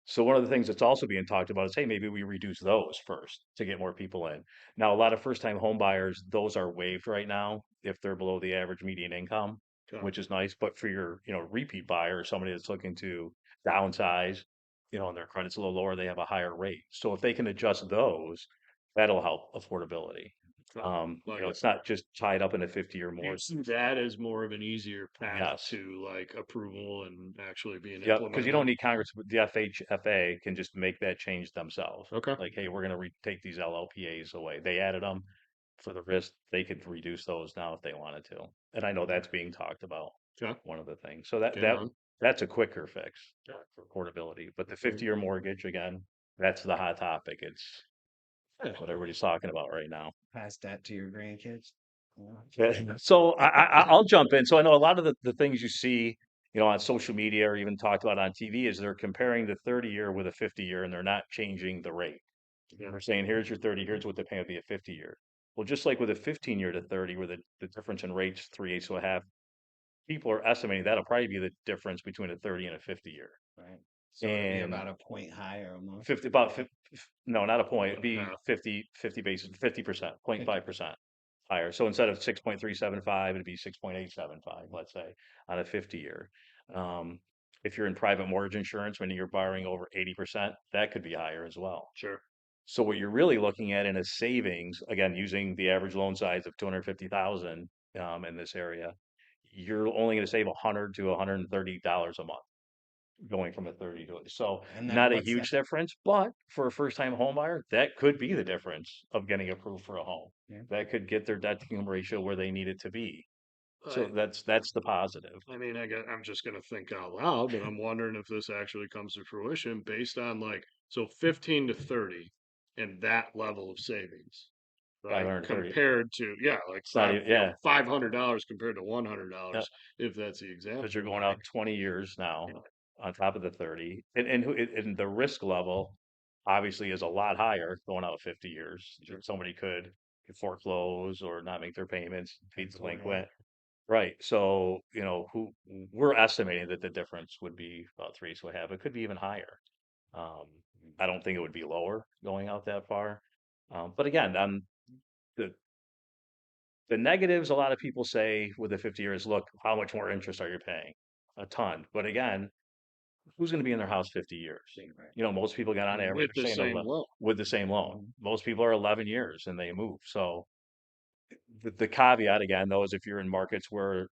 [SPEAKER 3] So one of the things that's also being talked about is, hey, maybe we reduce those first to get more people in. Now, a lot of first-time home buyers, those are waived right now if they're below the average median income,
[SPEAKER 1] Okay.
[SPEAKER 3] which is nice. But for your, repeat buyer, somebody that's looking to downsize, and their credit's a little lower, they have a higher rate. So if they can adjust those, that'll help affordability.
[SPEAKER 1] Okay. Like it.
[SPEAKER 3] It's not just tied up in a 50-year
[SPEAKER 1] Do you
[SPEAKER 3] mortgage.
[SPEAKER 1] see that as more of an easier path
[SPEAKER 3] Yes.
[SPEAKER 1] to like approval and actually being
[SPEAKER 3] Yeah, because you don't
[SPEAKER 1] implemented?
[SPEAKER 3] need Congress, but the FHFA can just make that change themselves.
[SPEAKER 1] Okay.
[SPEAKER 3] Like, hey, we're going to take these LLPAs away. They added them for the risk. They could reduce those now if they wanted to. And I know that's being talked about,
[SPEAKER 1] Okay.
[SPEAKER 3] one of the things. So that
[SPEAKER 1] Game on.
[SPEAKER 3] that's a quicker fix for portability. But the 50-year mortgage, again, that's the hot topic. It's
[SPEAKER 1] Yeah.
[SPEAKER 3] what everybody's talking about right now.
[SPEAKER 2] Pass that to your grandkids.
[SPEAKER 3] Okay. So I'll jump in. So I know a lot of the things you see, on social media or even talked about on TV is they're comparing the 30-year with a 50-year and they're not changing the rate. They're saying, here's your 30, here's what the pay would be a 50-year. Well, just like with a 15-year to 30, where the difference in rates, 3/8 to a half, people are estimating that'll probably be the difference between a 30 and a 50-year.
[SPEAKER 2] Right. So it'd be
[SPEAKER 3] And
[SPEAKER 2] about a point higher a month.
[SPEAKER 3] 50, about 50, no, not a point, it'd be
[SPEAKER 1] Yeah.
[SPEAKER 3] 50 basis, 50%, 0.5% higher. So instead of 6.375, it'd be 6.875, let's say, on a 50-year. Um, if you're in private mortgage insurance, when you're borrowing over 80%, that could be higher as well.
[SPEAKER 1] Sure.
[SPEAKER 3] So what you're really looking at in a savings, again, using the average loan size of 250,000 in this area, you're only going to save $100 to $130 a month going from a 30 to so
[SPEAKER 2] And then
[SPEAKER 3] not a
[SPEAKER 2] what's that?
[SPEAKER 3] huge difference, but for a first time home buyer, that could be the difference of getting approved for a home.
[SPEAKER 2] Yeah.
[SPEAKER 3] That could get their debt to income ratio where they need it to be. So
[SPEAKER 1] I,
[SPEAKER 3] that's the positive.
[SPEAKER 1] I mean, I'm just gonna think out loud, but I'm wondering if this actually comes to fruition based on like, so 15 to 30 and that level of savings, right?
[SPEAKER 3] 530.
[SPEAKER 1] Compared to, yeah, like
[SPEAKER 3] It's not even, yeah,
[SPEAKER 1] $500 compared to
[SPEAKER 3] yeah,
[SPEAKER 1] $100, if that's the
[SPEAKER 3] because
[SPEAKER 1] example,
[SPEAKER 3] you're going
[SPEAKER 1] like,
[SPEAKER 3] out 20 years now
[SPEAKER 1] yeah,
[SPEAKER 3] on top of the 30, and the risk level obviously is a lot higher going out 50 years.
[SPEAKER 1] sure.
[SPEAKER 3] Somebody could foreclose or not make their payments, be
[SPEAKER 2] Totally.
[SPEAKER 3] delinquent. Right. So, who we're estimating that the difference would be about three. So half. It could be even higher. Um, I don't think it would be lower going out that far. But again, the the negatives a lot of people say with the 50 years, look, how much more interest are you paying? A ton. But again, who's going to be in their house 50 years?
[SPEAKER 2] Right.
[SPEAKER 3] Most people get on average
[SPEAKER 1] With the
[SPEAKER 3] saying
[SPEAKER 1] same loan.
[SPEAKER 3] with the same loan.
[SPEAKER 2] Mhm.
[SPEAKER 3] Most people are 11 years and they move. So the caveat again, though, is if you're in markets where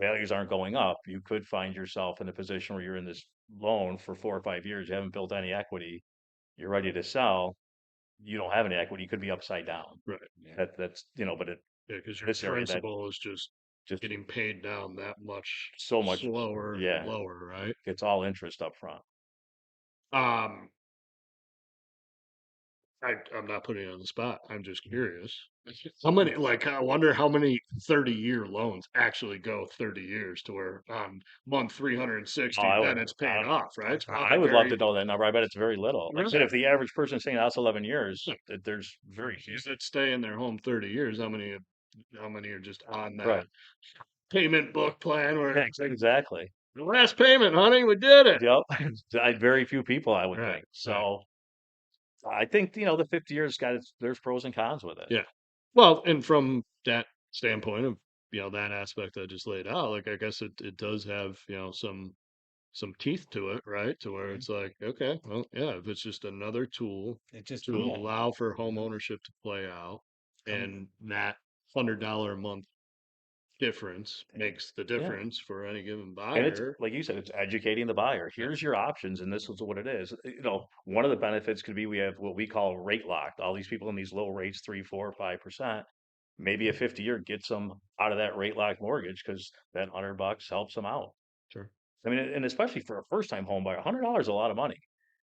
[SPEAKER 3] values aren't going up, you could find yourself in a position where you're in this loan for 4 or 5 years, you haven't built any equity, you're ready to sell, you don't have any equity, you could be upside down.
[SPEAKER 1] Right.
[SPEAKER 2] Yeah.
[SPEAKER 3] That's, but
[SPEAKER 1] Yeah, because your
[SPEAKER 3] this area that
[SPEAKER 1] principal is just
[SPEAKER 3] just
[SPEAKER 1] getting paid down that much
[SPEAKER 3] so much,
[SPEAKER 1] slower and
[SPEAKER 3] yeah,
[SPEAKER 1] lower, right?
[SPEAKER 3] it's all interest up front.
[SPEAKER 1] Um, I'm not putting it on the spot. I'm just curious. How many, like, I wonder how many 30-year loans actually go 30 years to where on month
[SPEAKER 3] Oh,
[SPEAKER 1] 360, then it's paid off, right? It's
[SPEAKER 3] I
[SPEAKER 1] probably
[SPEAKER 3] would love
[SPEAKER 1] very,
[SPEAKER 3] to know that number. I bet it's very little. Like I said,
[SPEAKER 1] really,
[SPEAKER 3] if the average person staying in the house 11 years,
[SPEAKER 1] yeah,
[SPEAKER 3] there's very few.
[SPEAKER 1] that stay in their home 30 years. How many are just on that
[SPEAKER 3] Right.
[SPEAKER 1] payment book plan where
[SPEAKER 3] Yeah,
[SPEAKER 1] it's like,
[SPEAKER 3] exactly.
[SPEAKER 1] the last payment, honey, we did it.
[SPEAKER 3] Yep. Very few people, I would
[SPEAKER 1] Right,
[SPEAKER 3] think.
[SPEAKER 1] right.
[SPEAKER 3] So I think, the 50 years there's pros and cons with it.
[SPEAKER 1] Yeah. Well, and from that standpoint of, that aspect I just laid out, like I guess it does have, some teeth to it, right? To where
[SPEAKER 2] Mhm.
[SPEAKER 1] it's like, okay, well, yeah, if it's just another tool
[SPEAKER 2] It just
[SPEAKER 1] to
[SPEAKER 3] Yeah.
[SPEAKER 1] allow for home
[SPEAKER 2] Mhm.
[SPEAKER 1] ownership to play out,
[SPEAKER 2] Come,
[SPEAKER 1] and that $100 a month difference makes the
[SPEAKER 3] Yeah.
[SPEAKER 1] difference for any given
[SPEAKER 3] And it's
[SPEAKER 1] buyer.
[SPEAKER 3] like you said, it's educating the buyer.
[SPEAKER 1] Yeah,
[SPEAKER 3] Here's your options, and this is what it is. One of the benefits could be we have what we call rate locked. All these people in these low rates, 3, 4, 5%. Maybe a 50-year gets them out of that rate lock mortgage because that $100 helps them out.
[SPEAKER 1] sure.
[SPEAKER 3] I mean, and especially for a first time home buyer, $100 is a lot of money.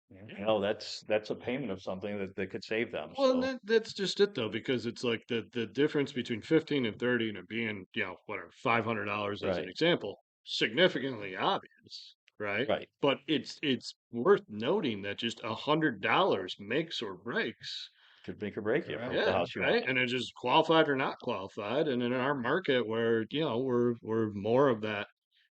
[SPEAKER 2] yeah.
[SPEAKER 3] That's a payment of something that could save them.
[SPEAKER 1] Well, and
[SPEAKER 3] So
[SPEAKER 1] that's just it though, because it's like the difference between 15 and 30 and it being, whatever, $500 as an
[SPEAKER 3] right,
[SPEAKER 1] example, significantly obvious, right?
[SPEAKER 3] right,
[SPEAKER 1] But it's worth noting that just $100 makes or breaks.
[SPEAKER 3] could make or break you for
[SPEAKER 2] Correct.
[SPEAKER 3] the
[SPEAKER 1] Yeah,
[SPEAKER 3] house you
[SPEAKER 1] right.
[SPEAKER 3] want.
[SPEAKER 1] And it's just qualified or not qualified. And in our market where, we're more of that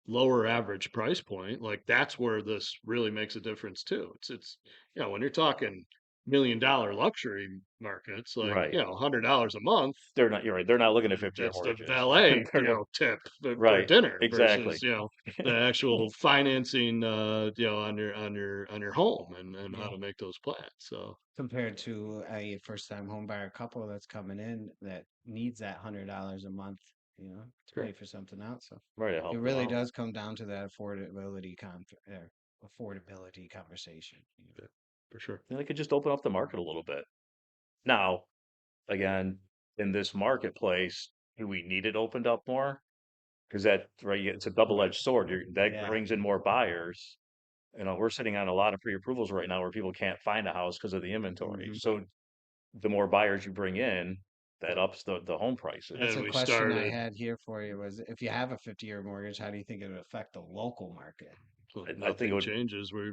[SPEAKER 1] lower average price point, like that's where this really makes a difference too. It's when you're talking $1 million luxury markets, like,
[SPEAKER 3] Right.
[SPEAKER 1] $100 a month,
[SPEAKER 3] You're right. They're not looking at 50-year
[SPEAKER 1] that's the
[SPEAKER 3] mortgages.
[SPEAKER 1] valet,
[SPEAKER 3] They're not,
[SPEAKER 1] tip for
[SPEAKER 3] right.
[SPEAKER 1] dinner versus,
[SPEAKER 3] Exactly.
[SPEAKER 1] the actual financing, on your home and how
[SPEAKER 2] Yeah.
[SPEAKER 1] to make those plans. So
[SPEAKER 2] Compared to a first-time homebuyer couple that's coming in that needs that $100 a month, to
[SPEAKER 1] sure.
[SPEAKER 2] pay for something else. So
[SPEAKER 3] Right to
[SPEAKER 2] it
[SPEAKER 3] help them
[SPEAKER 2] really
[SPEAKER 3] out.
[SPEAKER 2] does come down to that affordability conversation.
[SPEAKER 1] Yeah, for sure.
[SPEAKER 3] And they could just open up the market a little bit. Now, again, in this marketplace, do we need it opened up more? Because right, it's a
[SPEAKER 1] Right.
[SPEAKER 3] double-edged sword. That
[SPEAKER 2] Yeah.
[SPEAKER 3] brings in more buyers. We're sitting on a lot of pre-approvals right now where people can't find a house because of the inventory.
[SPEAKER 2] Hmm.
[SPEAKER 3] So the more buyers you bring in, that ups the home
[SPEAKER 2] That's
[SPEAKER 3] prices.
[SPEAKER 1] And
[SPEAKER 2] a
[SPEAKER 1] we
[SPEAKER 2] question I
[SPEAKER 1] started,
[SPEAKER 2] had here for you was if you have a 50-year mortgage, how do you think it would affect the local market?
[SPEAKER 1] so
[SPEAKER 3] I think it
[SPEAKER 1] nothing
[SPEAKER 3] would,
[SPEAKER 1] changes. We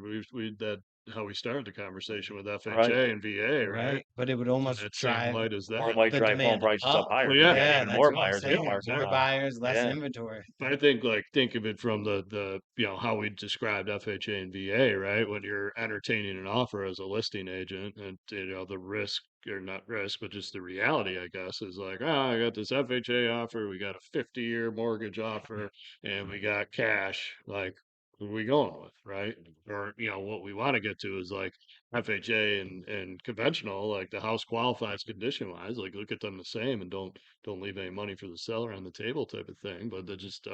[SPEAKER 1] that how we started the conversation with
[SPEAKER 3] right,
[SPEAKER 1] FHA and VA, right?
[SPEAKER 2] Right. But it would
[SPEAKER 1] And
[SPEAKER 2] almost
[SPEAKER 1] that same
[SPEAKER 2] drive
[SPEAKER 1] light as
[SPEAKER 3] or it
[SPEAKER 1] that.
[SPEAKER 3] might
[SPEAKER 2] the
[SPEAKER 3] drive home
[SPEAKER 2] demand
[SPEAKER 3] prices up
[SPEAKER 2] up.
[SPEAKER 3] higher
[SPEAKER 1] Well,
[SPEAKER 3] because you
[SPEAKER 1] yeah,
[SPEAKER 3] have
[SPEAKER 2] Yeah,
[SPEAKER 3] even
[SPEAKER 2] that's
[SPEAKER 3] more
[SPEAKER 2] what I'm
[SPEAKER 3] buyers in the
[SPEAKER 2] saying.
[SPEAKER 1] yeah,
[SPEAKER 3] market
[SPEAKER 2] More
[SPEAKER 1] exactly.
[SPEAKER 3] now.
[SPEAKER 2] buyers, less
[SPEAKER 3] Yeah,
[SPEAKER 2] inventory.
[SPEAKER 1] I think like think of it from the how we described FHA and VA, right? When you're entertaining an offer as a listing agent, and the risk or not risk, but just the reality, I guess, is like, I got this FHA offer, we got a 50-year mortgage offer, and we got cash. Like, what are we going with, right? Or what we want to get to is like FHA and conventional, like the house qualifies condition wise, like look at them the same and don't leave any money for the seller on the table type of thing. But they're just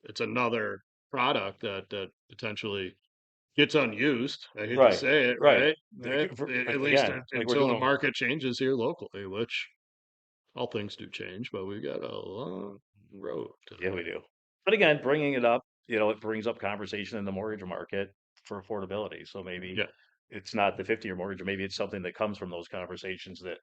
[SPEAKER 1] it's another product that potentially gets unused. I hate to
[SPEAKER 3] right,
[SPEAKER 1] say it,
[SPEAKER 3] right.
[SPEAKER 1] right? Right. At least
[SPEAKER 3] Again, like we're
[SPEAKER 1] until the
[SPEAKER 3] doing,
[SPEAKER 1] market changes here locally, which all things do change, but we've got a long road to
[SPEAKER 3] yeah, we
[SPEAKER 1] hoe.
[SPEAKER 3] do. But again, bringing it up, it brings up conversation in the mortgage market for affordability. So maybe
[SPEAKER 1] Yeah.
[SPEAKER 3] it's not the 50-year mortgage, or maybe it's something that comes from those conversations that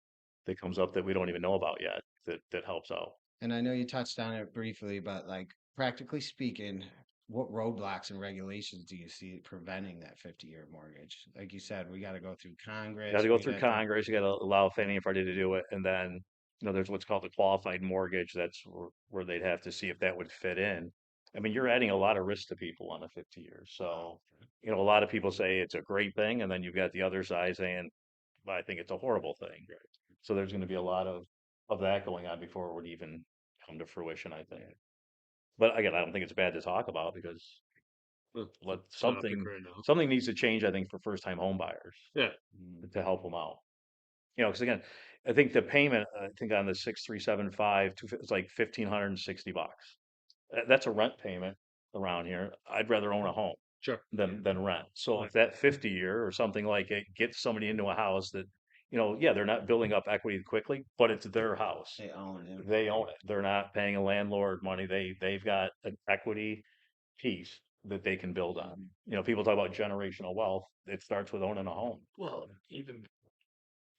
[SPEAKER 3] comes up that we don't even know about yet that helps out.
[SPEAKER 2] And I know you touched on it briefly, but like practically speaking, what roadblocks and regulations do you see preventing that 50-year mortgage? Like you said, we got to go through
[SPEAKER 3] You got to
[SPEAKER 2] Congress.
[SPEAKER 3] go
[SPEAKER 2] We'd
[SPEAKER 3] through
[SPEAKER 2] have to,
[SPEAKER 3] Congress. You got to allow Fannie and Freddie to do it, and then there's what's called the qualified mortgage. That's where they'd have to see if that would fit in. I mean, you're adding a lot of risk to people on a 50 years. So, a lot of people say it's a great thing, and then you've got the other side saying, well, I think it's a horrible thing. So there's going to be a lot of that going on before it would even come to fruition, I think. But again, I don't think it's bad to talk about because
[SPEAKER 1] Well,
[SPEAKER 3] let
[SPEAKER 1] it's a topic
[SPEAKER 3] something
[SPEAKER 1] right now.
[SPEAKER 3] something needs to change, I think, for first time home buyers
[SPEAKER 1] Yeah.
[SPEAKER 3] to help them out. Because again, I think the payment, I think on the 6375, it's like $1,560. That's a rent payment around here. I'd rather own a home
[SPEAKER 1] Sure.
[SPEAKER 3] than rent. So if that 50 year or something like it gets somebody into a house that, yeah, they're not building up equity quickly, but it's their house.
[SPEAKER 2] They own it.
[SPEAKER 3] They own it. They're not paying a landlord money. They've got an equity piece that they can build on. People talk about generational wealth. It starts with owning a home.
[SPEAKER 1] Well, even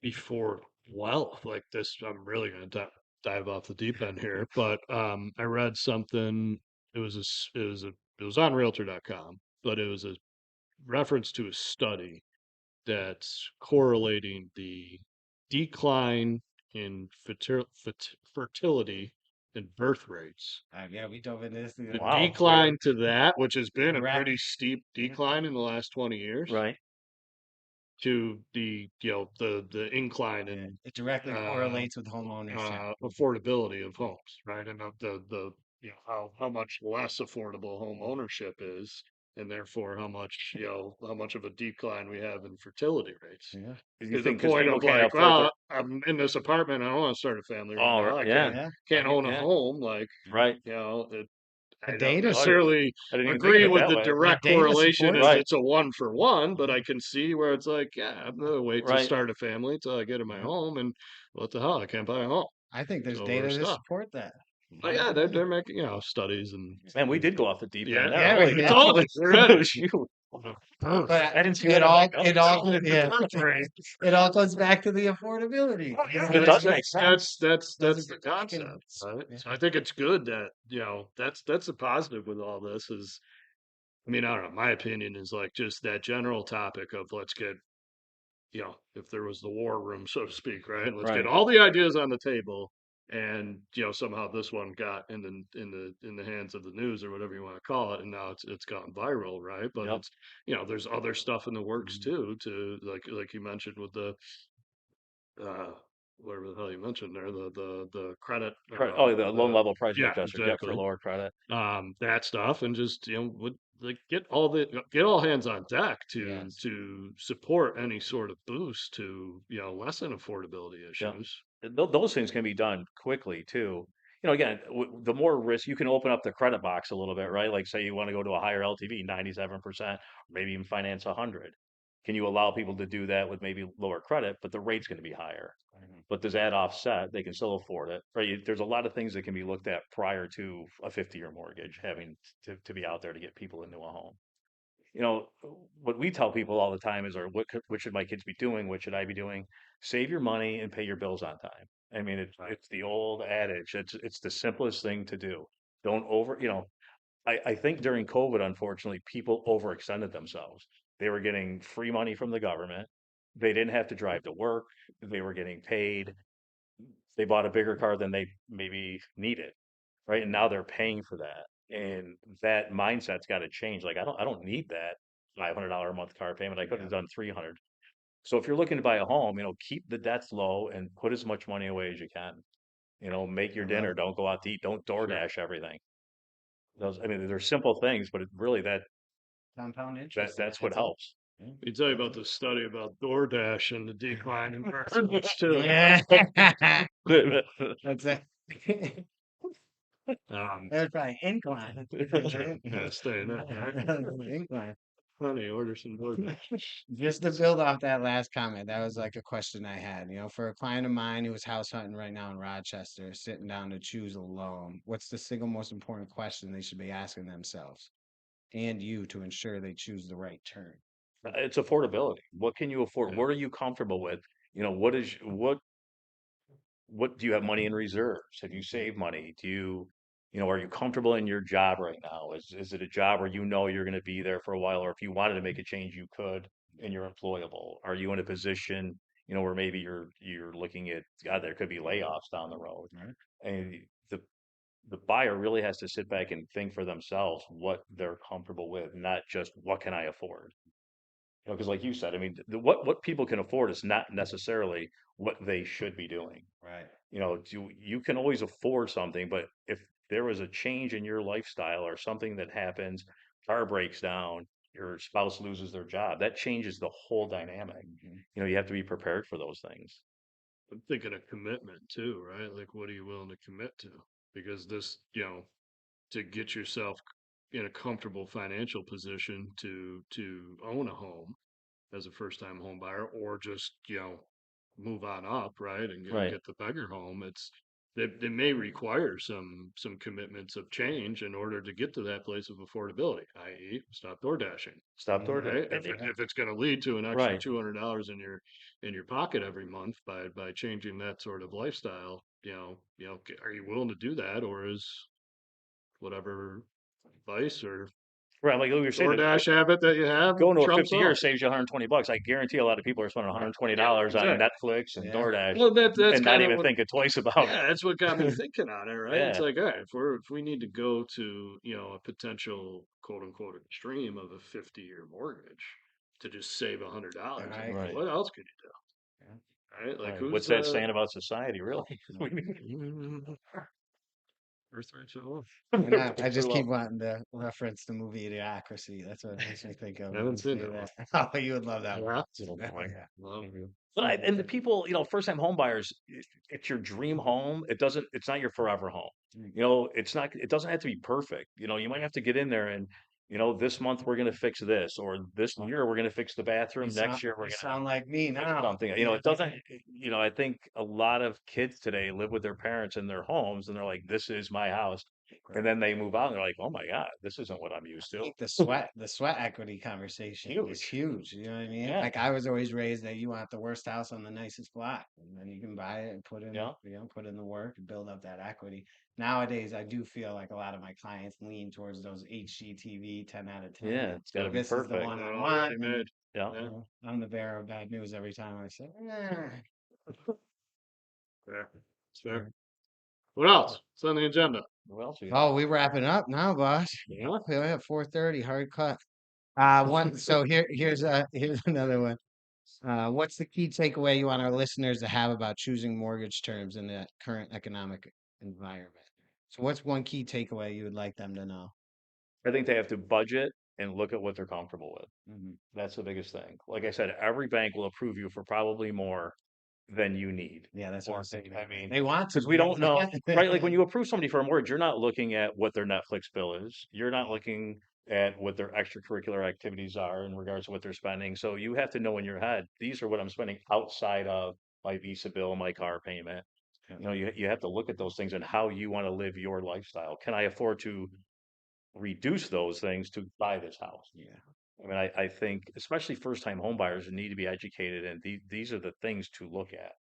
[SPEAKER 1] before wealth like this, I'm really going to dive off the deep end here, but I read something. It was it was on Realtor.com, but it was a reference to a study that's correlating the decline in fertility and birth rates.
[SPEAKER 2] Yeah, we dove into this the
[SPEAKER 1] The
[SPEAKER 2] other day.
[SPEAKER 3] Wow.
[SPEAKER 1] decline to that, which has been a
[SPEAKER 2] Direct.
[SPEAKER 1] pretty steep
[SPEAKER 2] Yeah.
[SPEAKER 1] decline in the last 20 years,
[SPEAKER 3] Right.
[SPEAKER 1] to the the incline in
[SPEAKER 2] It directly
[SPEAKER 1] uh,
[SPEAKER 2] correlates with home ownership.
[SPEAKER 1] affordability of homes, right? And the how much less affordable home ownership is, and therefore how much of a decline we have in fertility rates.
[SPEAKER 2] Yeah.
[SPEAKER 3] You
[SPEAKER 1] To the
[SPEAKER 3] think because
[SPEAKER 1] point
[SPEAKER 3] people
[SPEAKER 1] of
[SPEAKER 3] can't
[SPEAKER 1] like,
[SPEAKER 3] afford their,
[SPEAKER 1] well, I'm in this apartment, I don't want to start a family right
[SPEAKER 3] oh,
[SPEAKER 1] now. I
[SPEAKER 3] yeah,
[SPEAKER 2] Yeah.
[SPEAKER 1] can't own a
[SPEAKER 3] yeah,
[SPEAKER 1] home. Like,
[SPEAKER 3] right.
[SPEAKER 2] The
[SPEAKER 1] I don't
[SPEAKER 2] data,
[SPEAKER 1] necessarily
[SPEAKER 3] I didn't even think of
[SPEAKER 1] agree
[SPEAKER 3] it
[SPEAKER 1] with
[SPEAKER 3] that
[SPEAKER 1] the
[SPEAKER 3] way.
[SPEAKER 2] the
[SPEAKER 1] direct
[SPEAKER 2] data
[SPEAKER 1] correlation
[SPEAKER 2] supports
[SPEAKER 1] as
[SPEAKER 3] Right,
[SPEAKER 2] it.
[SPEAKER 1] it's a one for one, but I can see where it's like, yeah, I'm gonna wait to
[SPEAKER 3] right.
[SPEAKER 1] start a family till I get in my
[SPEAKER 2] Yeah.
[SPEAKER 1] home, and what the hell, I can't buy a home,
[SPEAKER 2] I think there's
[SPEAKER 1] so we're
[SPEAKER 2] data to
[SPEAKER 1] stuck.
[SPEAKER 2] support that.
[SPEAKER 1] But yeah, they're making studies and
[SPEAKER 3] Man, we did go off the deep end
[SPEAKER 1] yeah,
[SPEAKER 3] there.
[SPEAKER 2] Yeah,
[SPEAKER 3] Holy
[SPEAKER 2] we
[SPEAKER 1] I
[SPEAKER 2] did.
[SPEAKER 3] cow.
[SPEAKER 1] told you
[SPEAKER 3] That
[SPEAKER 1] already.
[SPEAKER 3] was you.
[SPEAKER 2] But
[SPEAKER 3] I didn't see
[SPEAKER 2] it
[SPEAKER 3] that in my
[SPEAKER 2] all
[SPEAKER 3] notes.
[SPEAKER 2] it all
[SPEAKER 1] The
[SPEAKER 2] yeah,
[SPEAKER 1] birth rate.
[SPEAKER 2] it all comes back to the affordability.
[SPEAKER 3] It does make sense.
[SPEAKER 2] Those
[SPEAKER 1] That's
[SPEAKER 2] are
[SPEAKER 1] the concept, right?
[SPEAKER 2] yeah.
[SPEAKER 1] So I think it's good that that's a positive with all this is. I mean, I don't know. My opinion is like just that general topic of let's get, if there was the war room, so to speak, right? Let's get
[SPEAKER 3] Right.
[SPEAKER 1] all the ideas on the table, and somehow this one got in the hands of the news or whatever you want to call it, and now it's gone viral, right? But
[SPEAKER 3] Yep.
[SPEAKER 1] it's there's other stuff in the works
[SPEAKER 2] Mhm.
[SPEAKER 1] too, to like you mentioned with the uh whatever the hell you mentioned there, the credit,
[SPEAKER 3] Credit. Oh, the loan level pricing
[SPEAKER 1] yeah,
[SPEAKER 3] adjusters. Yep, for
[SPEAKER 1] exactly,
[SPEAKER 3] lower credit.
[SPEAKER 1] that stuff, and just would like get all hands on deck to
[SPEAKER 2] Yes.
[SPEAKER 1] support any sort of boost to lessen affordability
[SPEAKER 3] Yeah.
[SPEAKER 1] issues.
[SPEAKER 3] Those things can be done quickly too. Again, the more risk you can open up the credit box a little bit, right? Like say you want to go to a higher LTV, 97%, or maybe even finance 100. Can you allow people to do that with maybe lower credit, but the rate's going to be higher?
[SPEAKER 2] Mhm.
[SPEAKER 3] But does that offset? They can still afford it, right? There's a lot of things that can be looked at prior to a 50-year mortgage having to be out there to get people into a home. You know, what we tell people all the time is, or what should my kids be doing? What should I be doing? Save your money and pay your bills on time. I mean, it's the old adage. It's the simplest thing to do. Don't over, I think during COVID, unfortunately, people overextended themselves. They were getting free money from the government. They didn't have to drive to work. They were getting paid. They bought a bigger car than they maybe needed, right? And now they're paying for that. And that mindset's got to change. Like I don't need that $500 a month car payment. I could
[SPEAKER 2] Yeah.
[SPEAKER 3] have done 300. So if you're looking to buy a home, keep the debts low and put as much money away as you can. Make your
[SPEAKER 2] I love
[SPEAKER 3] dinner.
[SPEAKER 2] it.
[SPEAKER 3] Don't go out to eat. Don't
[SPEAKER 1] Sure.
[SPEAKER 3] DoorDash everything. I mean, they're simple things, but it really
[SPEAKER 2] Compound interest.
[SPEAKER 3] that's what
[SPEAKER 2] That's it.
[SPEAKER 3] helps.
[SPEAKER 2] Yeah.
[SPEAKER 1] Let me tell you
[SPEAKER 2] That's
[SPEAKER 1] about
[SPEAKER 2] it.
[SPEAKER 1] this study about DoorDash and the decline in birth rates too.
[SPEAKER 2] Yeah. That's it.
[SPEAKER 1] um
[SPEAKER 2] That was probably incline.
[SPEAKER 1] sure,
[SPEAKER 2] Right?
[SPEAKER 1] yeah, stay in that, right?
[SPEAKER 2] Incline.
[SPEAKER 1] Honey, order some DoorDash.
[SPEAKER 2] Just to build off that last comment, that was like a question I had. For a client of mine who was house hunting right now in Rochester, sitting down to choose a loan, what's the single most important question they should be asking themselves and you to ensure they choose the right term?
[SPEAKER 3] It's affordability. What can you afford?
[SPEAKER 1] Yeah.
[SPEAKER 3] What are you comfortable with? What do you have money in reserves? Have you saved money? Are you comfortable in your job right now? Is it a job where you're going to be there for a while, or if you wanted to make a change, you could, and you're employable? Are you in a position, where maybe you're looking at, God, there could be layoffs down the road,
[SPEAKER 2] Right.
[SPEAKER 3] and the buyer really has to sit back and think for themselves what they're comfortable with, not just what can I afford. Because like you said, I mean, what people can afford is not necessarily what they should be doing.
[SPEAKER 2] Right.
[SPEAKER 3] You can always afford something, but if there was a change in your lifestyle or something that happens, car breaks down, your spouse loses their job, that changes the whole dynamic.
[SPEAKER 2] Mhm.
[SPEAKER 3] You have to be prepared for those things.
[SPEAKER 1] I'm thinking of commitment too, right? Like, what are you willing to commit to? Because this, to get yourself in a comfortable financial position to own a home as a first time home buyer, or just, move on up, right, and
[SPEAKER 3] Right.
[SPEAKER 1] get the bigger home. They may require some commitments of change in order to get to that place of affordability, i.e., stop door dashing.
[SPEAKER 3] Stop door.
[SPEAKER 1] Right?
[SPEAKER 3] And
[SPEAKER 1] If it's going to lead to an extra
[SPEAKER 3] right.
[SPEAKER 1] $200 in your pocket every month by changing that sort of lifestyle, are you willing to do that, or is whatever vice or
[SPEAKER 3] Right. Like we were saying,
[SPEAKER 1] DoorDash habit that you have
[SPEAKER 3] going to a
[SPEAKER 1] trumps
[SPEAKER 3] 50
[SPEAKER 1] all?
[SPEAKER 3] years saves you $120. I guarantee a lot of people are spending
[SPEAKER 1] Yeah,
[SPEAKER 3] $120 on
[SPEAKER 1] exactly.
[SPEAKER 3] Netflix and
[SPEAKER 2] Yeah.
[SPEAKER 3] DoorDash
[SPEAKER 1] Well, that's
[SPEAKER 3] and not
[SPEAKER 1] kind of
[SPEAKER 3] even
[SPEAKER 1] what.
[SPEAKER 3] thinking twice about
[SPEAKER 1] Yeah, that's what got me
[SPEAKER 3] it.
[SPEAKER 1] thinking on it, right? It's
[SPEAKER 3] Yeah.
[SPEAKER 1] like, all right, if we need to go to, a potential quote unquote extreme of a 50-year mortgage to just save
[SPEAKER 2] All
[SPEAKER 1] $100 a
[SPEAKER 2] right.
[SPEAKER 1] month,
[SPEAKER 3] Right.
[SPEAKER 1] what else could you
[SPEAKER 2] Yeah.
[SPEAKER 1] do? Right? Like
[SPEAKER 3] Right.
[SPEAKER 1] who's
[SPEAKER 3] What's that saying about society, really?
[SPEAKER 2] No.
[SPEAKER 1] birth rate's so low.
[SPEAKER 2] And I
[SPEAKER 3] Too
[SPEAKER 2] just keep
[SPEAKER 3] low.
[SPEAKER 2] wanting to reference the movie Idiocracy. That's what it makes me think of
[SPEAKER 1] I
[SPEAKER 2] when
[SPEAKER 1] haven't
[SPEAKER 2] you
[SPEAKER 1] seen
[SPEAKER 2] say
[SPEAKER 1] that one.
[SPEAKER 2] that. Oh, you would love that one.
[SPEAKER 1] Yeah.
[SPEAKER 2] Oh, yeah.
[SPEAKER 1] Well,
[SPEAKER 3] But and the people, first time home buyers, it's your dream home. It's not your forever home.
[SPEAKER 2] Mm.
[SPEAKER 3] It doesn't have to be perfect. You might have to get in there and, this month we're going to fix this, or this year we're going to fix the bathroom. Next year we're
[SPEAKER 2] You
[SPEAKER 3] going to
[SPEAKER 2] sound like me
[SPEAKER 3] fix
[SPEAKER 2] now.
[SPEAKER 3] something. It doesn't, I think a lot of kids today live with their parents in their homes and they're like, this is my house. And then they move out and they're like, oh my God, this isn't what I'm used
[SPEAKER 2] I
[SPEAKER 3] to.
[SPEAKER 2] think the sweat equity conversation is
[SPEAKER 3] Huge.
[SPEAKER 2] huge. You know what I mean?
[SPEAKER 3] Yeah.
[SPEAKER 2] Like I was always raised that you want the worst house on the nicest block, and then you can buy it and
[SPEAKER 3] Yeah.
[SPEAKER 2] put in the work and build up that equity. Nowadays, I do feel like a lot of my clients lean towards those HGTV 10 out of 10.
[SPEAKER 3] Yeah. It's got to be
[SPEAKER 2] This is the
[SPEAKER 3] perfect.
[SPEAKER 2] one I want,
[SPEAKER 1] already
[SPEAKER 2] and
[SPEAKER 1] made.
[SPEAKER 3] Yeah.
[SPEAKER 1] Yeah.
[SPEAKER 2] I'm the bearer of bad news every time I say,
[SPEAKER 1] Fair. It's fair. What else? What's on the agenda?
[SPEAKER 3] What else we got?
[SPEAKER 2] "Oh, we wrapping up now, boss.
[SPEAKER 1] Yeah.
[SPEAKER 2] We have 4:30 hard cut." One. So here's another one. What's the key takeaway you want our listeners to have about choosing mortgage terms in the current economic environment? So, what's one key takeaway you would like them to know?
[SPEAKER 3] I think they have to budget and look at what they're comfortable with.
[SPEAKER 2] Mhm.
[SPEAKER 3] That's the biggest thing. Like I said, every bank will approve you for probably more than you need.
[SPEAKER 2] Yeah, that's what I
[SPEAKER 3] Or,
[SPEAKER 2] was thinking.
[SPEAKER 3] I mean,
[SPEAKER 2] They want to.
[SPEAKER 3] because we don't know, right? Like when you approve somebody for a mortgage, you're not looking at what their Netflix bill is. You're not looking at what their extracurricular activities are in regards to what they're spending. So you have to know in your head, these are what I'm spending outside of my Visa bill, my car payment.
[SPEAKER 2] Yeah.
[SPEAKER 3] You have to look at those things and how you want to live your lifestyle. Can I afford to reduce those things to buy this house?
[SPEAKER 2] Yeah.
[SPEAKER 3] I mean, I think especially first time home buyers need to be educated, and these are the things to look at.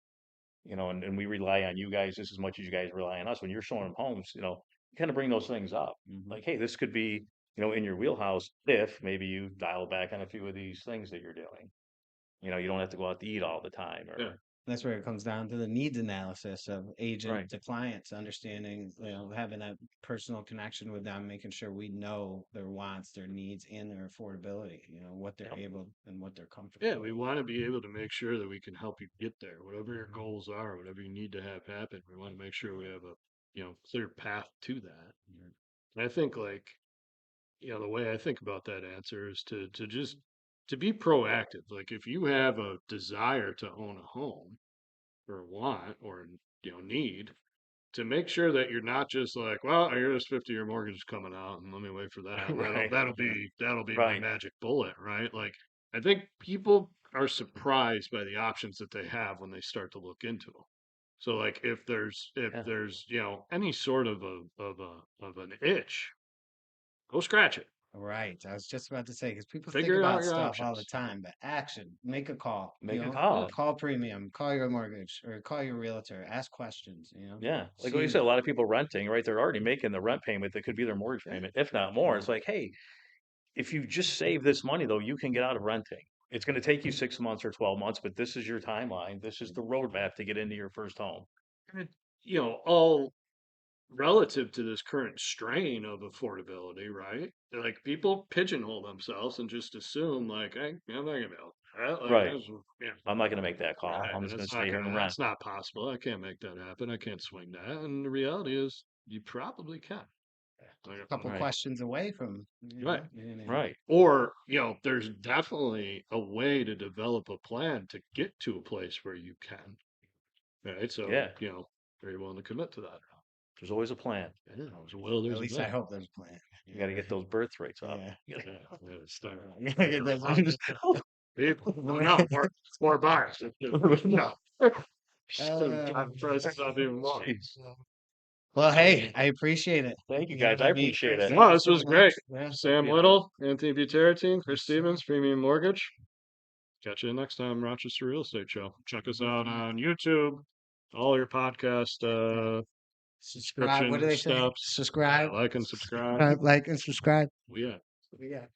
[SPEAKER 3] And we rely on you guys just as much as you guys rely on us. When you're showing them homes, you kind of bring those things up.
[SPEAKER 2] Mhm.
[SPEAKER 3] Like, hey, this could be, in your wheelhouse if maybe you dial back on a few of these things that you're doing. You don't have to go out to eat all the time
[SPEAKER 1] Yeah.
[SPEAKER 3] or
[SPEAKER 2] That's where it comes down to the needs analysis of agent
[SPEAKER 3] right.
[SPEAKER 2] to clients, understanding, having that personal connection with them, making sure we know their wants, their needs, and their affordability, what they're
[SPEAKER 3] Yep.
[SPEAKER 2] able and what they're comfortable
[SPEAKER 1] Yeah,
[SPEAKER 2] with.
[SPEAKER 1] we want to be able to make sure that we can help you get there. Whatever your goals are, whatever you need to have happen, we want to make sure we have a, clear path to that.
[SPEAKER 2] Mhm.
[SPEAKER 1] And I think like, the way I think about that answer is to just to be proactive. Like if you have a desire to own a home or want or need, to make sure that you're not just like, well, I hear this 50-year mortgage is coming out and let me wait for that. And that'll
[SPEAKER 3] Right.
[SPEAKER 1] that'll be that'll be my
[SPEAKER 3] Right.
[SPEAKER 1] magic bullet, right? Like I think people are surprised by the options that they have when they start to look into them. So like if
[SPEAKER 3] Yeah.
[SPEAKER 1] there's, any sort of an itch, go scratch it.
[SPEAKER 2] Right. I was just about to say, because people think
[SPEAKER 1] Figure out
[SPEAKER 2] about
[SPEAKER 1] your
[SPEAKER 2] stuff all the
[SPEAKER 1] options.
[SPEAKER 2] time, but action, make a call,
[SPEAKER 3] Make a
[SPEAKER 1] Yeah.
[SPEAKER 3] call.
[SPEAKER 2] call premium, call your mortgage or call your realtor, ask questions,
[SPEAKER 3] Yeah. Like what you
[SPEAKER 2] see.
[SPEAKER 3] said, a lot of people renting, right? They're already making the rent payment that could be their mortgage
[SPEAKER 2] Yeah.
[SPEAKER 3] payment, if not more. It's like, hey, if you just save this money though, you can get out of renting. It's going to take you 6 months or 12 months, but this is your timeline. This is the roadmap to get into your first home.
[SPEAKER 1] And all relative to this current strain of affordability, right? Like people pigeonhole themselves and just assume like, hey, I'm not gonna be able to do that. Like
[SPEAKER 3] Right.
[SPEAKER 1] that's yeah.
[SPEAKER 3] I'm not going to make that call.
[SPEAKER 1] Right.
[SPEAKER 3] I'm
[SPEAKER 1] And
[SPEAKER 3] just going
[SPEAKER 1] it's
[SPEAKER 3] to stay
[SPEAKER 1] not
[SPEAKER 3] here
[SPEAKER 1] gonna
[SPEAKER 3] and rent.
[SPEAKER 1] that's not possible. I can't make that happen. I can't swing that. And the reality is you probably can. Like,
[SPEAKER 2] A couple
[SPEAKER 3] Right.
[SPEAKER 2] questions away from,
[SPEAKER 1] right.
[SPEAKER 3] Right.
[SPEAKER 1] Or, there's definitely a way to develop a plan to get to a place where you can. Right. So,
[SPEAKER 3] Yeah.
[SPEAKER 1] are you willing to commit to that?
[SPEAKER 3] There's always a plan.
[SPEAKER 1] Yeah, there's a will, there's
[SPEAKER 2] At
[SPEAKER 1] a
[SPEAKER 2] least I
[SPEAKER 1] way.
[SPEAKER 2] hope there's a plan.
[SPEAKER 3] You got to get those birth rates up.
[SPEAKER 2] Yeah.
[SPEAKER 1] Yeah, yeah, start.
[SPEAKER 2] You gotta get those-
[SPEAKER 1] People, no, more buyers. No.
[SPEAKER 2] Uh,
[SPEAKER 1] Prices up even more.
[SPEAKER 3] Jeez.
[SPEAKER 2] Well, hey, I appreciate it.
[SPEAKER 3] Thank you,
[SPEAKER 2] You know
[SPEAKER 3] guys.
[SPEAKER 2] what
[SPEAKER 3] I
[SPEAKER 2] I mean?
[SPEAKER 3] appreciate it.
[SPEAKER 2] Thank
[SPEAKER 1] No,
[SPEAKER 2] you
[SPEAKER 1] this
[SPEAKER 2] so
[SPEAKER 1] was
[SPEAKER 2] much.
[SPEAKER 1] great.
[SPEAKER 2] Yeah.
[SPEAKER 1] Sam
[SPEAKER 3] Yeah.
[SPEAKER 1] Little, Anthony Butera Team, Chris Stevens, Premium Mortgage. Catch you next time, Rochester Real Estate Show. Check us out on YouTube, all your podcast
[SPEAKER 2] Subscribe. What do
[SPEAKER 1] subscription
[SPEAKER 2] they say?
[SPEAKER 1] steps.
[SPEAKER 2] Subscribe.
[SPEAKER 1] Like and subscribe.
[SPEAKER 2] Like and subscribe.
[SPEAKER 1] Yeah.
[SPEAKER 2] Yeah.